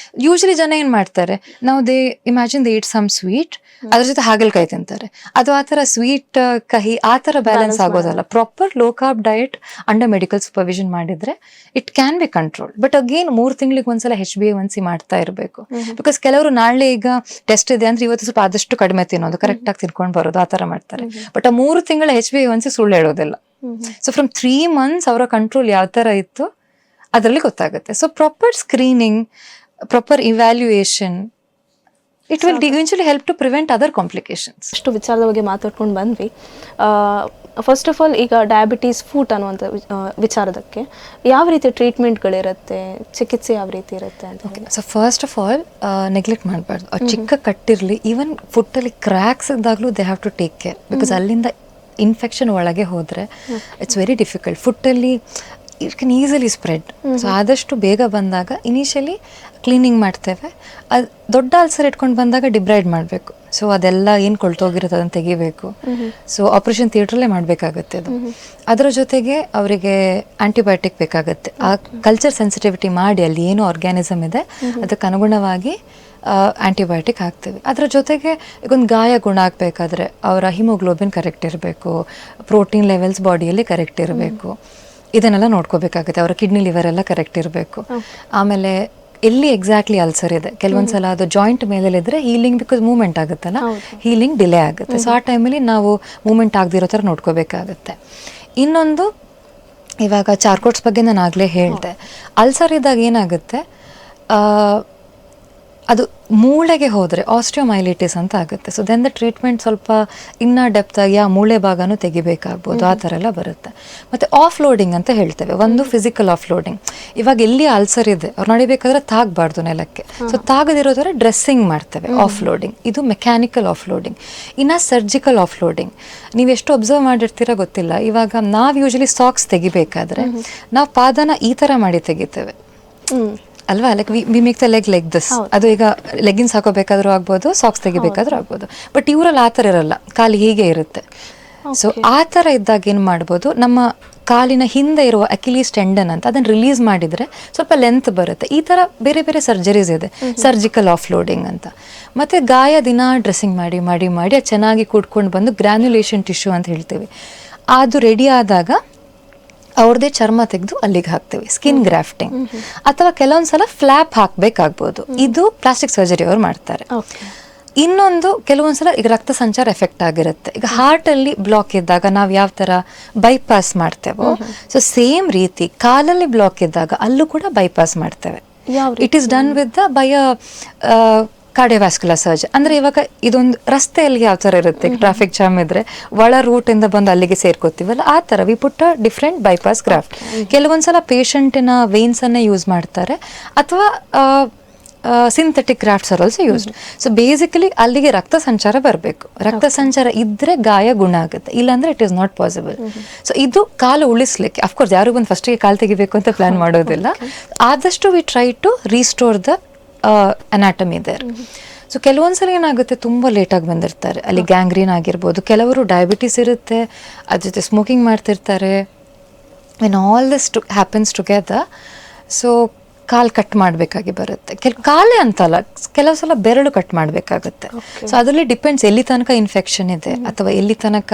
ಯೂಶಲಿ ಜನ ಏನ್ ಮಾಡ್ತಾರೆ, ನಾವು imagine they eat some sweet, ಅದ್ರ ಜೊತೆ ಹಾಗಲಕಾಯಿ ತಿಂತಾರೆ. ಅದು ಆತರ ಸ್ವೀಟ್ ಕಹಿ ಆತರ ಬ್ಯಾಲೆನ್ಸ್ ಆಗೋದಲ್ಲ. Proper low carb diet under medical supervision ಮಾಡಿದ್ರೆ it can be control. But again 3 ತಿಂಗಳಿಗೆ ಒಂದ್ಸಲ HbA1c ಮಾಡ್ತಾ ಇರಬೇಕು. ಬಿಕಾಸ್ ಕೆಲವರು ನಾಳೆ ಈಗ ಟೆಸ್ಟ್ ಇದೆ ಅಂದ್ರೆ ಇವತ್ತು ಸ್ವಲ್ಪ ಆದಷ್ಟು ಕಡಿಮೆ ತಿನ್ನೋದು, ಕರೆಕ್ಟ್ ಆಗಿ ತಿನ್ಕೊಂಡು ಬರೋದು, ಆ ತರ ಮಾಡ್ತಾರೆ. ಬಟ್ ಆ 3 ತಿಂಗಳ HbA1c ಸುಳ್ಳು ಹೇಳೋದಿಲ್ಲ. ಸೊ ಫ್ರಮ್ 3 months ಅವರ ಕಂಟ್ರೋಲ್ ಯಾವ ತರ ಇತ್ತು ಅದರಲ್ಲಿ ಗೊತ್ತಾಗುತ್ತೆ. So proper screening, proper evaluation, it will eventually help to prevent other complications. ಅಷ್ಟು ವಿಚಾರದ ಬಗ್ಗೆ ಮಾತಾಡ್ಕೊಂಡು ಬಂದ್ವಿ. ಫಸ್ಟ್ ಆಫ್ ಆಲ್, ಈಗ ಡಯಾಬಿಟೀಸ್ ಫುಟ್ ಅನ್ನುವಂಥ ವಿಚಾರದಕ್ಕೆ ಯಾವ ರೀತಿ ಟ್ರೀಟ್ಮೆಂಟ್ಗಳಿರುತ್ತೆ, ಚಿಕಿತ್ಸೆ ಯಾವ ರೀತಿ ಇರುತ್ತೆ ಅಂತ? So first of all neglect ಮಾಡಬಾರ್ದು. ಆ ಚಿಕ್ಕ ಕಟ್ಟಿರಲಿ, ಈವನ್ ಫುಟ್ಟಲ್ಲಿ ಕ್ರ್ಯಾಕ್ಸ್ ಇದ್ದಾಗಲೂ they have to take care. Because ಅಲ್ಲಿಂದ ಇನ್ಫೆಕ್ಷನ್ ಒಳಗೆ ಹೋದರೆ ಇಟ್ಸ್ ವೆರಿ ಡಿಫಿಕಲ್ಟ್. ಫುಟ್ಟಲ್ಲಿ it can easily spread. So ಆದಷ್ಟು ಬೇಗ ಬಂದಾಗ ಇನಿಷಿಯಲಿ ಕ್ಲೀನಿಂಗ್ ಮಾಡ್ತೇವೆ. ಅದು ದೊಡ್ಡ ಅಲ್ಸರ್ ಇಟ್ಕೊಂಡು ಬಂದಾಗ ಡಿಬ್ರೈಡ್ ಮಾಡಬೇಕು. ಸೊ ಅದೆಲ್ಲ ಏನು ಕೊಳ್ತೋಗಿರುತ್ತೆ ಅದನ್ನು ತೆಗಿಬೇಕು. ಸೊ ಆಪರೇಷನ್ ಥಿಯೇಟ್ರಲ್ಲೇ ಮಾಡಬೇಕಾಗತ್ತೆ ಅದು. ಅದರ ಜೊತೆಗೆ ಅವರಿಗೆ ಆಂಟಿಬಯೋಟಿಕ್ ಬೇಕಾಗುತ್ತೆ. ಆ ಕಲ್ಚರ್ ಸೆನ್ಸಿಟಿವಿಟಿ ಮಾಡಿ ಅಲ್ಲಿ ಏನು ಆರ್ಗ್ಯಾನಿಸಮ್ ಇದೆ ಅದಕ್ಕೆ ಅನುಗುಣವಾಗಿ ಆಂಟಿಬಯೋಟಿಕ್ ಹಾಕ್ತೀವಿ. ಅದರ ಜೊತೆಗೆ ಈಗ ಒಂದು ಗಾಯ ಗುಣ ಆಗಬೇಕಾದ್ರೆ ಅವರ ಹಿಮೋಗ್ಲೋಬಿನ್ ಕರೆಕ್ಟ್ ಇರಬೇಕು, ಪ್ರೋಟೀನ್ ಲೆವೆಲ್ಸ್ ಬಾಡಿಯಲ್ಲಿ ಕರೆಕ್ಟ್ ಇರಬೇಕು, ಇದನ್ನೆಲ್ಲ ನೋಡ್ಕೋಬೇಕಾಗುತ್ತೆ. ಅವರ ಕಿಡ್ನಿ ಲಿವರ್ ಎಲ್ಲ ಕರೆಕ್ಟ್ ಇರಬೇಕು. ಆಮೇಲೆ ಎಲ್ಲಿ ಎಕ್ಸಾಕ್ಟ್ಲಿ ಅಲ್ಸರ್ ಇದೆ, ಕೆಲವೊಂದ್ಸಲ ಅದು ಜಾಯಿಂಟ್ ಮೇಲಿದ್ರೆ ಹೀಲಿಂಗ್, ಬಿಕಾಸ್ ಮೂವ್ಮೆಂಟ್ ಆಗುತ್ತಲ್ಲ, ಹೀಲಿಂಗ್ ಡಿಲೇ ಆಗುತ್ತೆ. ಸೊ ಆ ಟೈಮಲ್ಲಿ ನಾವು ಮೂವ್ಮೆಂಟ್ ಆಗದಿರೋ ಥರ ನೋಡ್ಕೋಬೇಕಾಗುತ್ತೆ. ಇನ್ನೊಂದು, ಇವಾಗ ಚಾರ್ಕೋಟ್ಸ್ ಬಗ್ಗೆ ನಾನು ಆಗಲೇ ಹೇಳಿದೆ. ಅಲ್ಸರ್ ಇದ್ದಾಗ ಏನಾಗುತ್ತೆ, ಅದು ಮೂಳೆಗೆ ಹೋದರೆ ಆಸ್ಟಿಯೋಮೈಲಿಟಿಸ್ ಅಂತ ಆಗುತ್ತೆ. ಸೊ ದೆನ್ ದ ಟ್ರೀಟ್ಮೆಂಟ್ ಸ್ವಲ್ಪ ಇನ್ನೂ ಡೆಪ್ತ್ ಆಗಿ ಆ ಮೂಳೆ ಭಾಗನೂ ತೆಗಿಬೇಕಾಗ್ಬೋದು, ಆ ಥರ ಎಲ್ಲ ಬರುತ್ತೆ. ಮತ್ತು ಆಫ್ ಲೋಡಿಂಗ್ ಅಂತ ಹೇಳ್ತೇವೆ. ಒಂದು ಫಿಸಿಕಲ್ ಆಫ್ ಲೋಡಿಂಗ್. ಇವಾಗ ಎಲ್ಲಿ ಅಲ್ಸರ್ ಇದೆ ಅವ್ರು ನಡಿಬೇಕಾದ್ರೆ ತಾಗಬಾರ್ದು ನೆಲಕ್ಕೆ. ಸೊ ತಾಗದಿರೋದ್ರೆ ಡ್ರೆಸ್ಸಿಂಗ್ ಮಾಡ್ತೇವೆ, ಆಫ್ ಲೋಡಿಂಗ್. ಇದು ಮೆಕ್ಯಾನಿಕಲ್ ಆಫ್ ಲೋಡಿಂಗ್. ಇನ್ನು ಸರ್ಜಿಕಲ್ ಆಫ್ ಲೋಡಿಂಗ್ ನೀವು ಎಷ್ಟು ಅಬ್ಸರ್ವ್ ಮಾಡಿರ್ತೀರಾ ಗೊತ್ತಿಲ್ಲ. ಇವಾಗ ನಾವು ಯೂಶಲಿ ಸಾಕ್ಸ್ ತೆಗಿಬೇಕಾದ್ರೆ ನಾವು ಪಾದನ ಈ ಥರ ಮಾಡಿ ತೆಗಿತೇವೆ ಅಲ್ವಾ, like we make the leg this. ಅದು ಈಗ ಲೆಗ್ಗಿನ್ಸ್ ಹಾಕೋಬೇಕಾದ್ರೂ ಆಗ್ಬೋದು, ಸಾಕ್ಸ್ ತೆಗಿಬೇಕಾದ್ರೂ ಆಗ್ಬೋದು. ಬಟ್ ಇವರಲ್ಲಿ ಆ ಥರ ಇರಲ್ಲ, ಕಾಲು ಹೀಗೆ ಇರುತ್ತೆ. ಸೊ ಆ ಥರ ಇದ್ದಾಗ ಏನು ಮಾಡ್ಬೋದು, ನಮ್ಮ ಕಾಲಿನ ಹಿಂದೆ ಇರುವ ಅಕಿಲೀಸ್ ಟೆಂಡನ್ ಅಂತ ಅದನ್ನು ರಿಲೀಸ್ ಮಾಡಿದರೆ ಸ್ವಲ್ಪ ಲೆಂತ್ ಬರುತ್ತೆ. ಈ ಥರ ಬೇರೆ ಬೇರೆ ಸರ್ಜರೀಸ್ ಇದೆ, ಸರ್ಜಿಕಲ್ ಆಫ್ ಲೋಡಿಂಗ್ ಅಂತ. ಮತ್ತು ಗಾಯ ದಿನ ಡ್ರೆಸ್ಸಿಂಗ್ ಮಾಡಿ ಮಾಡಿ ಮಾಡಿ ಅದು ಚೆನ್ನಾಗಿ ಕೂಡ್ಕೊಂಡು ಬಂದು ಗ್ರ್ಯಾನ್ಯುಲೇಷನ್ ಟಿಶ್ಯೂ ಅಂತ ಹೇಳ್ತೀವಿ. ಅದು ರೆಡಿ ಆದಾಗ ಅವ್ರದ್ದೇ ಚರ್ಮ ತೆಗೆದು ಅಲ್ಲಿಗೆ ಹಾಕ್ತೀವಿ, ಸ್ಕಿನ್ ಗ್ರಾಫ್ಟಿಂಗ್. ಅಥವಾ ಕೆಲವೊಂದ್ಸಲ ಫ್ಲಾಪ್ ಹಾಕ್ಬೇಕಾಗ್ಬೋದು. ಇದು ಪ್ಲಾಸ್ಟಿಕ್ ಸರ್ಜರಿ ಅವ್ರು ಮಾಡ್ತಾರೆ. ಇನ್ನೊಂದು, ಕೆಲವೊಂದ್ಸಲ ಈಗ ರಕ್ತ ಸಂಚಾರ ಎಫೆಕ್ಟ್ ಆಗಿರುತ್ತೆ. ಈಗ ಹಾರ್ಟಲ್ಲಿ ಬ್ಲಾಕ್ ಇದ್ದಾಗ ನಾವು ಯಾವ ಥರ ಬೈಪಾಸ್ ಮಾಡ್ತೇವೋ, ಸೊ ಸೇಮ್ ರೀತಿ ಕಾಲಲ್ಲಿ ಬ್ಲಾಕ್ ಇದ್ದಾಗ ಅಲ್ಲೂ ಕೂಡ ಬೈಪಾಸ್ ಮಾಡ್ತೇವೆ. It is done with the by cardiovascular surgeon. ಅಂದರೆ ಇವಾಗ ಇದೊಂದು ರಸ್ತೆಯಲ್ಲಿ ಯಾವ ಥರ ಇರುತ್ತೆ, ಟ್ರಾಫಿಕ್ ಜಾಮ್ ಇದ್ರೆ ಒಳ ರೂಟಿಂದ ಬಂದು ಅಲ್ಲಿಗೆ ಸೇರ್ಕೋತೀವಲ್ಲ, ಆ ಥರ we put a different bypass graft. ಕೆಲವೊಂದ್ಸಲ ಪೇಷಂಟಿನ ವೇನ್ಸನ್ನೇ ಯೂಸ್ ಮಾಡ್ತಾರೆ, ಅಥವಾ synthetic grafts are also used. So basically ಅಲ್ಲಿಗೆ ರಕ್ತ ಸಂಚಾರ ಬರಬೇಕು. ರಕ್ತ ಸಂಚಾರ ಇದ್ದರೆ ಗಾಯ ಗುಣ ಆಗುತ್ತೆ, ಇಲ್ಲಾಂದ್ರೆ it is not possible. So ಇದು ಕಾಲು ಉಳಿಸ್ಲಿಕ್ಕೆ, ಅಫ್ಕೋರ್ಸ್ ಯಾರು ಬಂದು ಫಸ್ಟಿಗೆ ಕಾಲು ತೆಗಿಬೇಕು ಅಂತ ಪ್ಲಾನ್ ಮಾಡೋದಿಲ್ಲ. ಆದಷ್ಟು we try to restore the anatomy there. So ಕೆಲವೊಂದ್ಸಲ ಏನಾಗುತ್ತೆ, ತುಂಬ ಲೇಟಾಗಿ ಬಂದಿರ್ತಾರೆ, ಅಲ್ಲಿ ಗ್ಯಾಂಗ್ರೀನ್ ಆಗಿರ್ಬೋದು. ಕೆಲವರು ಡಯಾಬಿಟೀಸ್ ಇರುತ್ತೆ, ಅದ್ರ ಜೊತೆ ಸ್ಮೋಕಿಂಗ್ ಮಾಡ್ತಿರ್ತಾರೆ. When all this happens together, so call cut ಮಾಡಬೇಕಾಗಿ ಬರುತ್ತೆ. ಕಾಲೇ ಅಂತಲ್ಲ, ಕೆಲವು ಸಲ ಬೆರಳು ಕಟ್ ಮಾಡಬೇಕಾಗುತ್ತೆ. ಸೊ ಅದರಲ್ಲಿ ಡಿಪೆಂಡ್ಸ್ ಎಲ್ಲಿ ತನಕ ಇನ್ಫೆಕ್ಷನ್ ಇದೆ ಅಥವಾ ಎಲ್ಲಿ ತನಕ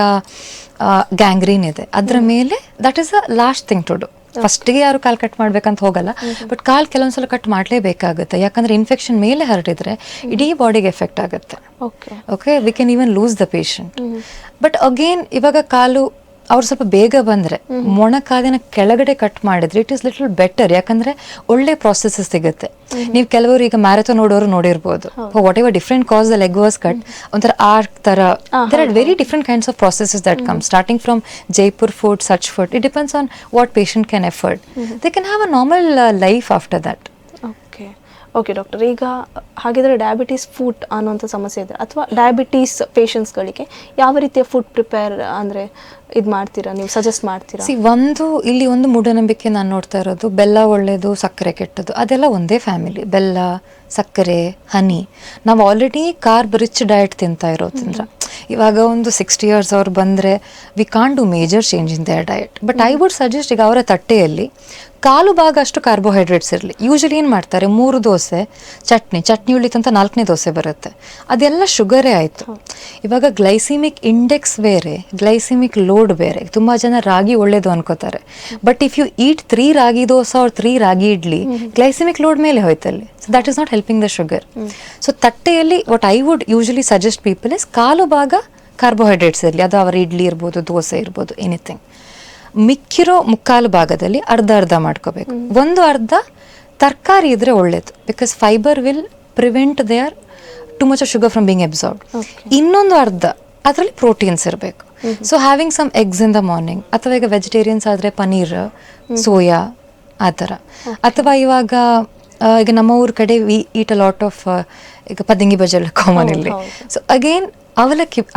ಗ್ಯಾಂಗ್ರೀನ್ ಇದೆ, ಅದರ ಮೇಲೆ that is a last thing to do. ಫಸ್ಟಿಗೆ ಯಾರು ಕಾಲು ಕಟ್ ಮಾಡ್ಬೇಕಂತ ಹೋಗಲ್ಲ, ಬಟ್ ಕಾಲು ಕೆಲವೊಂದ್ಸಲ ಕಟ್ ಮಾಡಲೇಬೇಕಾಗುತ್ತೆ. ಯಾಕಂದ್ರೆ ಇನ್ಫೆಕ್ಷನ್ ಮೇಲೆ ಹರಡಿದ್ರೆ ಇಡೀ ಬಾಡಿಗೆ ಎಫೆಕ್ಟ್ ಆಗುತ್ತೆ. Okay, we can even lose the patient. But again ಇವಾಗ ಕಾಲು ಅವ್ರು ಸ್ವಲ್ಪ ಬೇಗ ಬಂದರೆ ಮೊಣಕಾಲಿನ ಕೆಳಗಡೆ ಕಟ್ ಮಾಡಿದ್ರೆ ಇಟ್ ಈಸ್ ಲಿಟಲ್ ಬೆಟರ್. ಯಾಕಂದ್ರೆ ಒಳ್ಳೆ ಪ್ರಾಸೆಸಸ್ ಸಿಗುತ್ತೆ. ನೀವು ಕೆಲವರು ಈಗ ಮ್ಯಾರಥಾನ್ ನೋಡೋರು ನೋಡಿರ್ಬೋದು, whatever different cause the leg was cut, ಒಂಥರ ಆರ್ಕ್ ತರ, there are very different kinds of processes that come, starting from Jaipur foot, such foot. It depends on what patient can afford. They can have a normal life after that. Okay doctor, ಈಗ ಹಾಗಿದ್ರೆ ಡಯಾಬಿಟೀಸ್ ಫುಡ್ ಅನ್ನೋಂಥ ಸಮಸ್ಯೆ ಇದೆ, ಅಥವಾ ಡಯಾಬಿಟೀಸ್ ಪೇಷಂಟ್ಸ್ಗಳಿಗೆ ಯಾವ ರೀತಿಯ ಫುಡ್ ಪ್ರಿಪೇರ್ ಅಂದರೆ ಇದು ಮಾಡ್ತೀರಾ, ನೀವು ಸಜೆಸ್ಟ್ ಮಾಡ್ತೀರಾ? ಇಲ್ಲಿ ಒಂದು ಮೂಢನಂಬಿಕೆ ನಾನು ನೋಡ್ತಾ ಇರೋದು, ಬೆಲ್ಲ ಒಳ್ಳೇದು, ಸಕ್ಕರೆ ಕೆಟ್ಟದ್ದು. ಅದೆಲ್ಲ ಒಂದೇ ಫ್ಯಾಮಿಲಿ. ಬೆಲ್ಲ, ಸಕ್ಕರೆ, ಹನಿ. ನಾವು ಆಲ್ರೆಡಿ ಕಾರ್ಬ್ ರಿಚ್ ಡಯಟ್ ತಿಂತಾ ಇರೋದ್ರಿಂದ ಇವಾಗ ಒಂದು 60 years ಅವ್ರು ಬಂದರೆ we can do major change in their diet. But I would suggest ಈಗ ಅವರ ತಟ್ಟೆಯಲ್ಲಿ ಕಾಲು ಭಾಗ ಅಷ್ಟು ಕಾರ್ಬೋಹೈಡ್ರೇಟ್ಸ್ ಇರಲಿ. ಯೂಶಲಿ ಏನು ಮಾಡ್ತಾರೆ, 3 ದೋಸೆ ಚಟ್ನಿ ಉಳಿತಂತ 4ನೇ ದೋಸೆ ಬರುತ್ತೆ, ಅದೆಲ್ಲ ಶುಗರೇ ಆಯಿತು. ಇವಾಗ ಗ್ಲೈಸಿಮಿಕ್ ಇಂಡೆಕ್ಸ್ ಬೇರೆ, ಗ್ಲೈಸಿಮಿಕ್ ಲೋಡ್ ಬೇರೆ. ತುಂಬ ಜನ ರಾಗಿ ಒಳ್ಳೇದು ಅನ್ಕೋತಾರೆ, but if you eat 3 ragi dosa ಅವ್ರ 3 ರಾಗಿ ಇಡ್ಲಿ, ಗ್ಲೈಸಿಮಿಕ್ ಲೋಡ್ ಮೇಲೆ ಹೋಯ್ತಲ್ಲಿ. So that is not helping the sugar. So ತಟ್ಟೆಯಲ್ಲಿ what I would usually suggest people is ಕಾಲು ಭಾಗ ಕಾರ್ಬೋಹೈಡ್ರೇಟ್ಸ್ ಇರಲಿ, ಅದು ಅವರ ಇಡ್ಲಿ ಇರ್ಬೋದು, ದೋಸೆ ಇರ್ಬೋದು, ಎನಿಥಿಂಗ್. ಮಿಕ್ಕಿರೋ ಮುಕ್ಕಾಲು ಭಾಗದಲ್ಲಿ ಅರ್ಧ ಮಾಡ್ಕೋಬೇಕು. ಒಂದು ಅರ್ಧ ತರಕಾರಿ ಇದ್ರೆ ಒಳ್ಳೇದು, because fibre will prevent their too much of sugar from being absorbed. ಇನ್ನೊಂದು ಅರ್ಧ ಅದರಲ್ಲಿ ಪ್ರೋಟೀನ್ಸ್ ಇರಬೇಕು. So having some eggs in the morning, ಅಥವಾ ಈಗ ವೆಜಿಟೇರಿಯನ್ಸ್ ಆದರೆ ಪನೀರ್, ಸೋಯಾ ಆ ಥರ. ಅಥವಾ ಇವಾಗ ಈಗ ನಮ್ಮ ಊರ ಕಡೆ we eat a lot of ಈಗ ಪದಂಗಿ ಬಜ್ಜಿ ಎಲ್ಲ ಕಾಮನ್ ಇಲ್ಲಿ. ಸೊ ಅಗೇನ್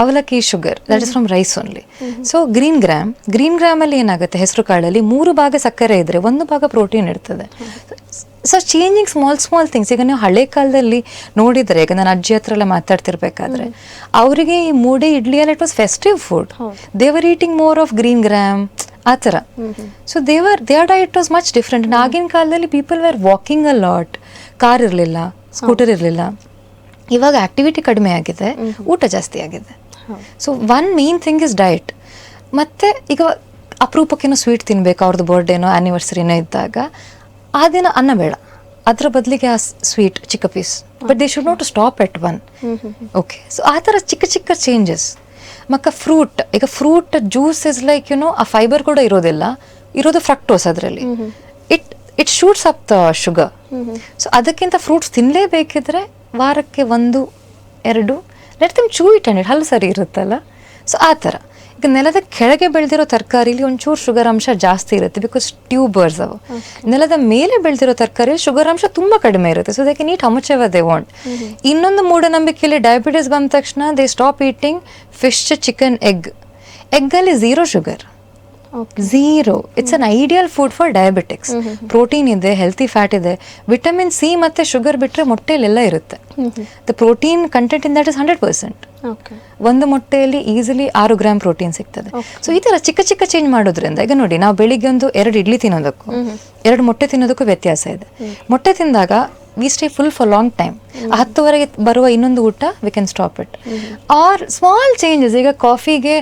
ಅವಲಕ್ಕಿ sugar, that is from rice only. So green ಗ್ರಾಮಲ್ಲಿ ಏನಾಗುತ್ತೆ, ಹೆಸರು ಕಾಳಲ್ಲಿ 3 ಭಾಗ ಸಕ್ಕರೆ ಇದ್ರೆ 1 ಭಾಗ ಪ್ರೋಟೀನ್ ಇರ್ತದೆ. So changing small things. ಈಗ ನೀವು ಹಳೆ ಕಾಲದಲ್ಲಿ ನೋಡಿದರೆ, ಈಗ ನಾನು ಅಜ್ಜಿ ಹತ್ರ ಎಲ್ಲ ಮಾತಾಡ್ತಿರ್ಬೇಕಾದ್ರೆ ಅವರಿಗೆ ಈ ಮೂಡೆ ಇಡ್ಲಿ ಎಲ್ಲ it was festive food. They were eating more of green gram ಆ ಥರ. So their diet was much different. ಆಗಿನ ಕಾಲದಲ್ಲಿ people were walking a lot, car ಇರಲಿಲ್ಲ, ಸ್ಕೂಟರ್ ಇರಲಿಲ್ಲ. ಇವಾಗ ಆಕ್ಟಿವಿಟಿ ಕಡಿಮೆ ಆಗಿದೆ, ಊಟ ಜಾಸ್ತಿ ಆಗಿದೆ. So one main thing is diet. ಮತ್ತು ಈಗ ಅಪರೂಪಕ್ಕೇನೋ ಸ್ವೀಟ್ ತಿನ್ಬೇಕು, ಅವ್ರದ್ದು ಬರ್ಡೇನೋ ಆ್ಯನಿವರ್ಸರಿನೋ ಇದ್ದಾಗ ಆ ದಿನ ಅನ್ನ ಬೇಡ, ಅದರ ಬದಲಿಗೆ ಆ ಸ್ವೀಟ್ ಚಿಕ್ಕ piece. But they should not stop at 1. Okay, so ಆ ಥರ ಚಿಕ್ಕ ಚೇಂಜಸ್. ಮತ್ತು ಫ್ರೂಟ್, ಈಗ ಫ್ರೂಟ್ ಜ್ಯೂಸ್ ಇಸ್ ಲೈಕ್ ಆ ಫೈಬರ್ ಕೂಡ ಇರೋದು ಫ್ರಕ್ಟೋಸ್ ಅದರಲ್ಲಿ. It shoots up the sugar. So ಅದಕ್ಕಿಂತ ಫ್ರೂಟ್ಸ್ ತಿನ್ನಲೇಬೇಕಿದ್ರೆ ವಾರಕ್ಕೆ 1-2 let them chew it and it, ಹಲ್ಲು ಸರಿ ಇರುತ್ತಲ್ಲ. ಸೊ ಆ ಥರ. ಈಗ ನೆಲದ ಕೆಳಗೆ ಬೆಳೆದಿರೋ ತರಕಾರಿಲಿ ಒಂಚೂರು ಶುಗರ್ ಅಂಶ ಜಾಸ್ತಿ ಇರುತ್ತೆ, ಬಿಕಾಸ್ ಟ್ಯೂಬರ್ಸ್ ಅವು. ನೆಲದ ಮೇಲೆ ಬೆಳೆದಿರೋ ತರಕಾರಿಯಲ್ಲಿ ಶುಗರ್ ಅಂಶ ತುಂಬ ಕಡಿಮೆ ಇರುತ್ತೆ. So they can eat how much ever they want. ಇನ್ನೊಂದು ಮೂಢನಂಬಿಕೆಯಲ್ಲಿ ಡಯಾಬಿಟಿಸ್ ಬಂದ ತಕ್ಷಣ they stop eating fish, chicken, ಎಗ್ಗಲ್ಲಿ 0 sugar, 0. It's an ideal food for diabetics. Protein ಇದೆ, ಹೆಲ್ತಿ ಫ್ಯಾಟ್ ಇದೆ, ವಿಟಮಿನ್ ಸಿ ಮತ್ತು ಶುಗರ್ ಬಿಟ್ಟರೆ ಮೊಟ್ಟೆಯಲ್ಲೆಲ್ಲ ಇರುತ್ತೆ. The protein content in that is 100%. ಒಂದು ಮೊಟ್ಟೆಯಲ್ಲಿ ಈಸಿಲಿ 6 ಗ್ರಾಮ್ ಪ್ರೋಟೀನ್ ಸಿಗ್ತದೆ. ಸೊ ಈ ಥರ ಚಿಕ್ಕ ಚೇಂಜ್ ಮಾಡೋದ್ರಿಂದ, ಈಗ ನೋಡಿ, ನಾವು ಬೆಳಿಗ್ಗೆ ಒಂದು 2 ಇಡ್ಲಿ ತಿನ್ನೋದಕ್ಕೂ 2 ಮೊಟ್ಟೆ ತಿನ್ನೋದಕ್ಕೂ ವ್ಯತ್ಯಾಸ ಇದೆ. ಮೊಟ್ಟೆ ತಿಂದಾಗ we stay full for long time. 10ವರೆಗೆ ಬರುವ ಇನ್ನೊಂದು ಊಟ we can stop it. Are small changes. ಈಗ ಕಾಫಿಗೆ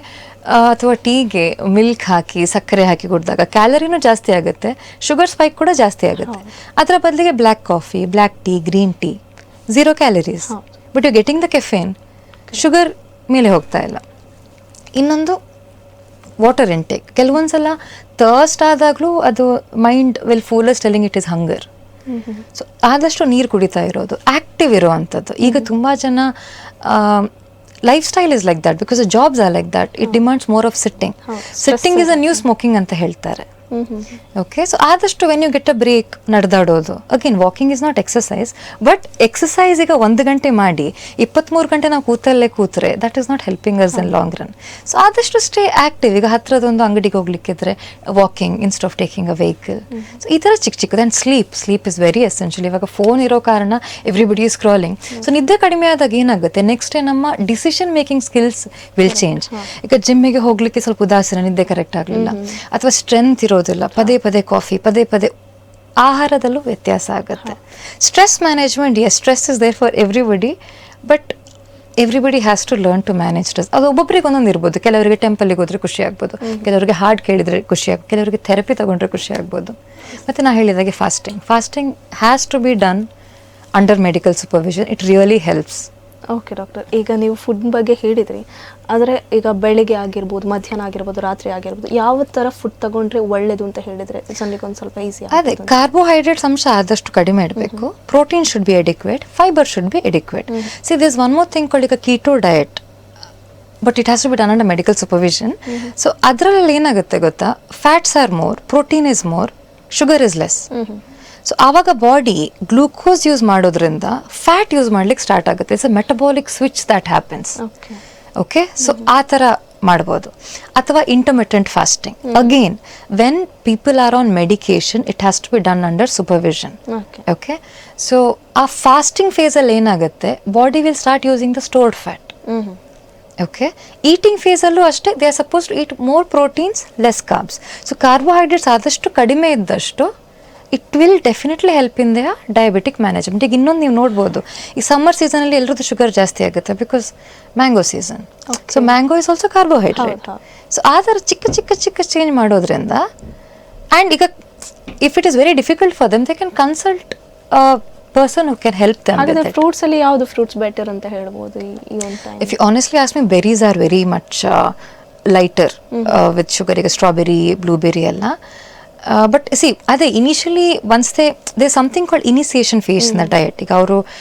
ಅಥವಾ ಟೀಗೆ ಮಿಲ್ಕ್ ಹಾಕಿ, ಸಕ್ಕರೆ ಹಾಕಿ ಕುಡಿದಾಗ ಕ್ಯಾಲರಿನೂ ಜಾಸ್ತಿ ಆಗುತ್ತೆ, ಶುಗರ್ ಸ್ಪೈಕ್ ಕೂಡ ಜಾಸ್ತಿ ಆಗುತ್ತೆ. ಅದರ ಬದಲಿಗೆ black coffee, black tea, green tea, 0 calories, but you getting the caffeine, sugar ಮೇಲೆ ಹೋಗ್ತಾ ಇಲ್ಲ. ಇನ್ನೊಂದು ವಾಟರ್ ಇಂಟೇಕ್. ಕೆಲವೊಂದ್ಸಲ ಥರ್ಸ್ಟ್ ಆದಾಗಲೂ ಅದು mind will fool us telling it is hunger. So ಆದಷ್ಟು ನೀರು ಕುಡಿತಾ ಇರೋದು, ಆಕ್ಟಿವ್ ಇರೋ ಅಂಥದ್ದು. ಈಗ ತುಂಬ ಜನ lifestyle is like that, because jobs are like that. It demands more of sitting is a new smoking ಅಂತ ಹೇಳ್ತಾರೆ. ಓಕೆ, ಸೊ ಆದಷ್ಟು when you get a break, ನಡೆದಾಡೋದು. Again walking is not exercise, but exercise ಈಗ 1 ಗಂಟೆ ಮಾಡಿ 23 ಗಂಟೆ ನಾವು ಕೂತ್ರೆ that is not helping us in long run. So ಆದಷ್ಟು ಸ್ಟೇ ಆಕ್ಟಿವ್. ಈಗ ಹತ್ರದೊಂದು ಅಂಗಡಿಗೆ ಹೋಗ್ಲಿಕ್ಕಿದ್ರೆ walking instead of taking a vehicle. So ಈ ಥರ ಚಿಕ್ಕದು. And sleep is very essential. ಇವಾಗ ಫೋನ್ ಇರೋ ಕಾರಣ ಎವ್ರಿಬಡಿ ಈಸ್ ಸ್ಕ್ರಾಲಿಂಗ್. ಸೊ ನಿದ್ದೆ ಕಡಿಮೆ ಆದಾಗ ಏನಾಗುತ್ತೆ, ನೆಕ್ಸ್ಟ್ ಡೇ ನಮ್ಮ decision making skills will change. ಈಗ ಜಿಮ್ಮಿಗೆ ಹೋಗ್ಲಿಕ್ಕೆ ಸ್ವಲ್ಪ ಉದಾಸೀನ, ನಿದ್ದೆ ಕರೆಕ್ಟ್ ಆಗಲಿಲ್ಲ, ಅಥವಾ ಸ್ಟ್ರೆಂತ್ ಇರೋದಿಲ್ಲ, ಪದೇ ಕಾಫಿ, ಪದೇ ಆಹಾರದಲ್ಲೂ ವ್ಯತ್ಯಾಸ ಆಗುತ್ತೆ. Stress management, yes, stress is there for everybody, but everybody has to learn to manage stress. ಅದು ಒಬ್ಬೊಬ್ಬರಿಗೆ ಒಂದೊಂದು ಇರ್ಬೋದು. ಕೆಲವರಿಗೆ ಟೆಂಪಲ್ಗೆ ಹೋದ್ರೆ ಖುಷಿ ಆಗ್ಬೋದು, ಕೆಲವರಿಗೆ ಹಾಡ್ ಕೇಳಿದ್ರೆ ಖುಷಿ ಆಗ್ಬೋದು, ಕೆಲವರಿಗೆ ಥೆರಪಿ ತಗೊಂಡ್ರೆ ಖುಷಿ ಆಗ್ಬೋದು. ಮತ್ತು ನಾ ಹೇಳಿದಾಗೆ fasting has to be done under medical supervision. It really helps. Okay doctor, ಈಗ ನೀವು ಫುಡ್ ಬಗ್ಗೆ ಹೇಳಿದ್ರಿ, ಆದರೆ ಈಗ ಬೆಳಿಗ್ಗೆ ಆಗಿರ್ಬೋದು, ಮಧ್ಯಾಹ್ನ ಆಗಿರ್ಬೋದು, ರಾತ್ರಿ ಆಗಿರ್ಬೋದು, ಯಾವ ಥರ ಫುಡ್ ತಗೊಂಡ್ರೆ ಒಳ್ಳೇದು ಅಂತ ಹೇಳಿದರೆ ಜನರಿಗೆ ಒಂದು ಸ್ವಲ್ಪ ಈಸಿ. ಅದೇ, ಕಾರ್ಬೋಹೈಡ್ರೇಟ್ಸ್ ಅಂಶ ಆದಷ್ಟು ಕಡಿಮೆ ಇಡಬೇಕು. Protein should be adequate, fibre should be adequate. See this one more thing called ಈಗ keto diet, but it has to be done under medical supervision. So ಅದರಲ್ಲಿ ಏನಾಗುತ್ತೆ ಗೊತ್ತಾ, fats are more, protein is more, sugar is less. So ಆವಾಗ ಬಾಡಿ ಗ್ಲೂಕೋಸ್ ಯೂಸ್ ಮಾಡೋದ್ರಿಂದ ಫ್ಯಾಟ್ ಯೂಸ್ ಮಾಡ್ಲಿಕ್ಕೆ ಸ್ಟಾರ್ಟ್ ಆಗುತ್ತೆ. It's a metabolic switch that happens. Okay, so ಆ ಥರ ಮಾಡ್ಬೋದು. ಅಥವಾ intermittent fasting. Again, when people are on medication, it has to be done under supervision. Okay, so ಆ ಫಾಸ್ಟಿಂಗ್ ಫೇಸಲ್ಲಿ ಏನಾಗುತ್ತೆ, body will start using the stored fat. Okay, eating ಫೇಸಲ್ಲೂ ಅಷ್ಟೇ they are suppose to eat more proteins less carbs. So carbohydrates ಆದಷ್ಟು ಕಡಿಮೆ ಇದ್ದಷ್ಟು it will definitely help in the diabetic management. ಈಗ ಇನ್ನೊಂದು ನೀವು ನೋಡ್ಬೋದು, ಈ ಸಮ್ಮರ್ ಸೀಸನಲ್ಲಿ ಎಲ್ಲರದ್ದು ಶುಗರ್ ಜಾಸ್ತಿ ಆಗುತ್ತೆ because mango season. So mango is also carbohydrate. So ಆ ಥರ ಚಿಕ್ಕ ಚಿಕ್ಕ ಚಿಕ್ಕ ಚೇಂಜ್ ಮಾಡೋದ್ರಿಂದ, ಆ್ಯಂಡ್ ಈಗ if it is very difficult for them they can consult person who can help them. ಹಾಗಾದ್ರೆ ಫ್ರೂಟ್ಸ್ ಅಲ್ಲಿ ಯಾವುದು ಫ್ರೂಟ್ಸ್ ಬೆಟರ್ ಅಂತ ಹೇಳ್ಬೋದು ಈ ಒಂದು time? If you honestly ask me, berries are very much lighter with sugar. ಈಗ ಸ್ಟ್ರಾಬೆರಿ, ಬ್ಲೂಬೆರಿ ಎಲ್ಲ. ಬಟ್ ಸಿ, ಅದೇ initially once they something called initiation phase in the diet. ಈಗ ಅವರು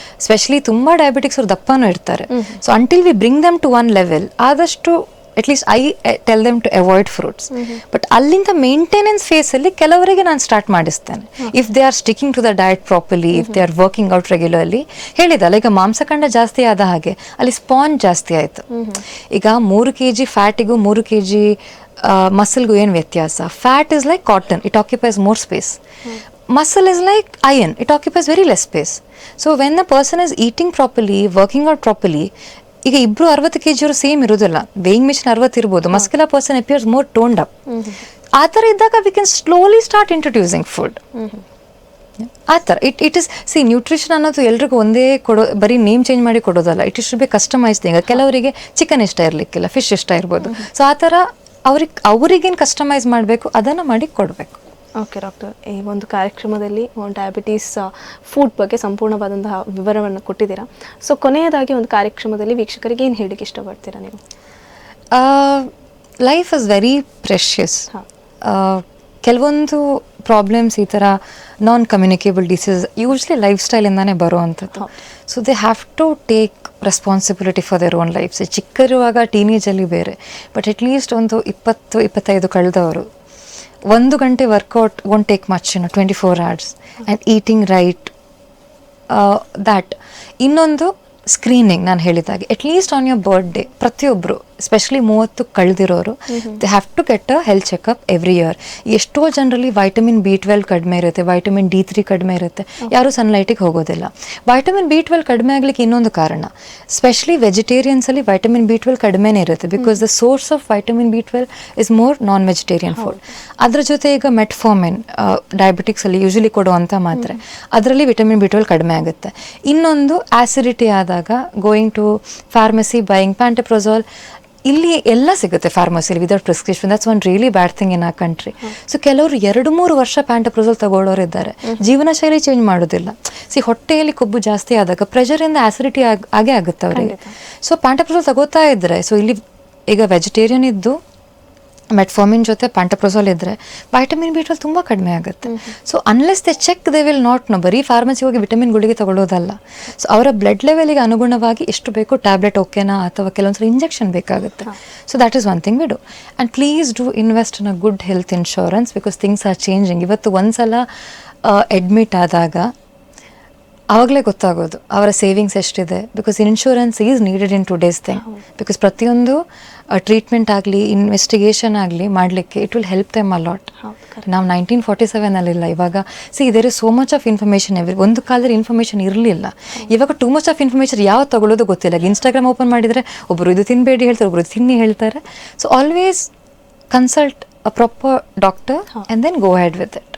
ಸ್ಪೆಷಲಿ ತುಂಬ ಡಯಾಬಿಟಿಕ್ಸ್ ಅವ್ರು ದಪ್ಪನೂ ಇರ್ತಾರೆ. So until we bring them to one level, ಆದಷ್ಟು at least I tell them to avoid fruits. But ಅಲ್ಲಿಂದ ಮೇಂಟೆನೆನ್ಸ್ ಫೇಸಲ್ಲಿ ಕೆಲವರಿಗೆ ನಾನು ಸ್ಟಾರ್ಟ್ ಮಾಡಿಸ್ತೇನೆ. If they are sticking to the diet properly, if they are working out regularly. ಹೇಳಿದಲ್ಲ, ಈಗ ಮಾಂಸಖಂಡ ಜಾಸ್ತಿ ಆದ ಹಾಗೆ ಅಲ್ಲಿ ಸ್ಪಾಂಜ್ ಜಾಸ್ತಿ ಆಯಿತು. ಈಗ 3 kg ಫ್ಯಾಟಿಗೂ 3 kg ಮಸಲ್ಗೂ ಏನು ವ್ಯತ್ಯಾಸ? Fat is like cotton, it occupies more space. muscle is like iron, it occupies very less space. So when the person is eating properly, working out properly, ಈಗ ಇಬ್ರು 60 kg ಅವರು ಸೇಮ್ ಇರೋದಿಲ್ಲ. ವೇಯಿಂಗ್ ಮಿಷನ್ 60 ಇರ್ಬೋದು, muscular person appears more toned up. ಆ ಥರ ಇದ್ದಾಗ we can slowly start introducing food. ಆ ಥರ ಇಟ್ ಇಸ್ ಸಿ, ನ್ಯೂಟ್ರಿಷನ್ ಅನ್ನೋದು ಎಲ್ರಿಗೂ ಒಂದೇ ಬರೀ ನೇಮ್ ಚೇಂಜ್ ಮಾಡಿ ಕೊಡೋದಲ್ಲ. It is be customised. ಈಗ ಕೆಲವರಿಗೆ ಚಿಕನ್ ಇಷ್ಟ ಇರಲಿಕ್ಕಿಲ್ಲ, ಫಿಶ್ ಇಷ್ಟ ಇರ್ಬೋದು. ಸೊ ಆ ಥರ ಅವ್ರಿಗೇನು ಕಸ್ಟಮೈಸ್ ಮಾಡಬೇಕು ಅದನ್ನು ಮಾಡಿ ಕೊಡಬೇಕು. ಓಕೆ ಡಾಕ್ಟರ್, ಈ ಒಂದು ಕಾರ್ಯಕ್ರಮದಲ್ಲಿ ಡಯಾಬಿಟೀಸ್ ಫುಡ್ ಬಗ್ಗೆ ಸಂಪೂರ್ಣವಾದಂತಹ ವಿವರವನ್ನು ಕೊಟ್ಟಿದ್ದೀರಾ. ಸೊ ಕೊನೆಯದಾಗಿ ಒಂದು ಕಾರ್ಯಕ್ರಮದಲ್ಲಿ ವೀಕ್ಷಕರಿಗೆ ಏನು ಹೇಳಲಿಕ್ಕೆ ಇಷ್ಟಪಡ್ತೀರಾ ನೀವು? Life is very precious. ಕೆಲವೊಂದು ಪ್ರಾಬ್ಲಮ್ಸ್ ಈ ಥರ non communicable disease usually life ಸ್ಟೈಲಿಂದಾನೇ ಬರೋವಂಥದ್ದು. So they have to take responsibility for their own lifes. ಚಿಕ್ಕರುವಾಗ ಟೀನೇಜಲ್ಲಿ ಬೇರೆ, ಬಟ್ ಅಟ್ಲೀಸ್ಟ್ ಒಂದು 20-25 ಕಳೆದವರು 1 ಗಂಟೆ workout won't take much, 24 hours, and eating right, that. ಇನ್ನೊಂದು ಸ್ಕ್ರೀನಿಂಗ್, ನಾನು ಹೇಳಿದಾಗೆ ಅಟ್ಲೀಸ್ಟ್ ಆನ್ ಯೋರ್ ಬರ್ತ್ಡೇ ಪ್ರತಿಯೊಬ್ಬರು, ಎಸ್ಪೆಷಲಿ 30 ಕಳೆದಿರೋರು, they have to get a health checkup every year. ಎಷ್ಟೋ ಜನರಲ್ಲಿ ವೈಟಮಿನ್ B12 ಕಡಿಮೆ ಇರುತ್ತೆ, ವೈಟಮಿನ್ D3 ಕಡಿಮೆ ಇರುತ್ತೆ, ಯಾರೂ ಸನ್ಲೈಟಿಗೆ ಹೋಗೋದಿಲ್ಲ. ವೈಟಮಿನ್ B12 ಕಡಿಮೆ ಆಗ್ಲಿಕ್ಕೆ ಇನ್ನೊಂದು ಕಾರಣ, ಸ್ಪೆಷಲಿ ವೆಜಿಟೇರಿಯನ್ಸಲ್ಲಿ ವೈಟಮಿನ್ B12 ಕಡಿಮೆನೇ ಇರುತ್ತೆ, because the source of vitamin B12 is more non vegetarian food. ಅದ್ರ ಜೊತೆ ಈಗ ಮೆಟ್ಫಾರ್ಮಿನ್ ಡಯಾಬಿಟಿಕ್ಸಲ್ಲಿ ಯೂಶಲಿ ಕೊಡುವಂಥ ಮಾತ್ರೆ, ಅದರಲ್ಲಿ ವಿಟಮಿನ್ B12 ಕಡಿಮೆ ಆಗುತ್ತೆ. ಇನ್ನೊಂದು ಆಸಿಡಿಟಿ ಆದಾಗ going to pharmacy, buying pantoprazole. ಇಲ್ಲಿ ಎಲ್ಲ ಸಿಗುತ್ತೆ ಫಾರ್ಮಸಿಲಿ without prescription. That's one really bad thing in ಆ ಕಂಟ್ರಿ. ಸೊ ಕೆಲವರು 2-3 ವರ್ಷ ಪ್ಯಾಂಟಪ್ರೊಜಾಲ್ ತಗೊಳ್ಳೋರು ಇದ್ದಾರೆ, ಜೀವನ ಶೈಲಿ ಚೇಂಜ್ ಮಾಡೋದಿಲ್ಲ. ಹೊಟ್ಟೆಯಲ್ಲಿ ಕೊಬ್ಬು ಜಾಸ್ತಿ ಆದಾಗ ಪ್ರೆಷರಿಂದ ಆಸಿಡಿಟಿ ಆಗೇ ಆಗುತ್ತೆ ಅವರಿಗೆ. ಸೊ ಪ್ಯಾಂಟಪ್ರೊಜಾಲ್ ತಗೋತಾ ಇದ್ರೆ, ಸೊ ಇಲ್ಲಿ ಈಗ ವೆಜಿಟೇರಿಯನ್ ಇದ್ದು ಮೆಟ್ಫಾರ್ಮಿನ್ ಜೊತೆ ಪ್ಯಾಂಟಪ್ರೊಜಾಲ್ ಇದ್ದರೆ ವೈಟಮಿನ್ B12 ತುಂಬ ಕಡಿಮೆ ಆಗುತ್ತೆ. So unless the check they will not know. ಬರೀ ಫಾರ್ಮಸಿ ಹೋಗಿ ವಿಟಮಿನ್ ಗುಳಿಗೆ ತಗೊಳ್ಳೋದಲ್ಲ. ಸೊ ಅವರ ಬ್ಲಡ್ ಲೆವೆಲಿಗೆ ಅನುಗುಣವಾಗಿ ಎಷ್ಟು ಬೇಕು ಟ್ಯಾಬ್ಲೆಟ್ ಓಕೆನಾ, ಅಥವಾ ಕೆಲವೊಂದ್ಸಲ ಇಂಜೆಕ್ಷನ್ ಬೇಕಾಗುತ್ತೆ. So that is one thing we do. And please do invest in a good health insurance, because things are changing. ಇವತ್ತು ಒಂದ್ಸಲ ಅಡ್ಮಿಟ್ ಆದಾಗ ಆವಾಗಲೇ ಗೊತ್ತಾಗೋದು ಅವರ ಸೇವಿಂಗ್ಸ್ ಎಷ್ಟಿದೆ, because insurance is needed in today's thing. Because ಪ್ರತಿಯೊಂದು ಟ್ರೀಟ್ಮೆಂಟ್ ಆಗಲಿ, ಇನ್ವೆಸ್ಟಿಗೇಷನ್ ಆಗಲಿ ಮಾಡಲಿಕ್ಕೆ it will help them a lot. ನಾವು 1947 ಇವಾಗ see there is so much of information. ಒಂದು ಕಾಲದಲ್ಲಿ ಇನ್ಫಾರ್ಮೇಷನ್ ಇರಲಿಲ್ಲ, ಇವಾಗ ಟೂ ಮಚ್ ಆಫ್ ಇನ್ಫಾರ್ಮೇಷನ್ ಯಾವ್ದು ತಗೊಳ್ಳೋದು ಗೊತ್ತಿಲ್ಲ. ಇನ್ಸ್ಟಾಗ್ರಾಮ್ ಓಪನ್ ಮಾಡಿದರೆ ಒಬ್ಬರು ಇದು ತಿನ್ನಬೇಡಿ ಹೇಳ್ತಾರೆ, ಒಬ್ಬರು ತಿನ್ನಿ ಹೇಳ್ತಾರೆ. So always consult a proper doctor and then go head with it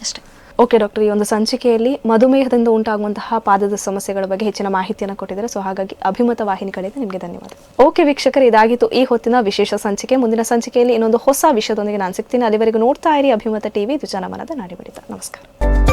ಅಷ್ಟೇ. ಓಕೆ ಡಾಕ್ಟರ್, ಈ ಒಂದು ಸಂಚಿಕೆಯಲ್ಲಿ ಮಧುಮೇಹದಿಂದ ಉಂಟಾಗುವಂತಹ ಪಾದದ ಸಮಸ್ಯೆಗಳ ಬಗ್ಗೆ ಹೆಚ್ಚಿನ ಮಾಹಿತಿಯನ್ನು ಕೊಟ್ಟಿದ್ದಾರೆ. ಸೊ ಹಾಗಾಗಿ ಅಭಿಮತ ವಾಹಿನಿ ಕಡೆಯಿಂದ ನಿಮಗೆ ಧನ್ಯವಾದ. ಓಕೆ ವೀಕ್ಷಕರು, ಇದಾಗಿತ್ತು ಈ ಹೊತ್ತಿನ ವಿಶೇಷ ಸಂಚಿಕೆ. ಮುಂದಿನ ಸಂಚಿಕೆಯಲ್ಲಿ ಇನ್ನೊಂದು ಹೊಸ ವಿಷಯದೊಂದಿಗೆ ನಾನು ಸಿಗ್ತೀನಿ. ಅಲ್ಲಿವರೆಗೂ ನೋಡ್ತಾ ಇರಿ ಅಭಿಮತ ಟಿವಿ, ಇದು ಜನಮನದ ನಾಡಿಬಡಿತ. ನಮಸ್ಕಾರ.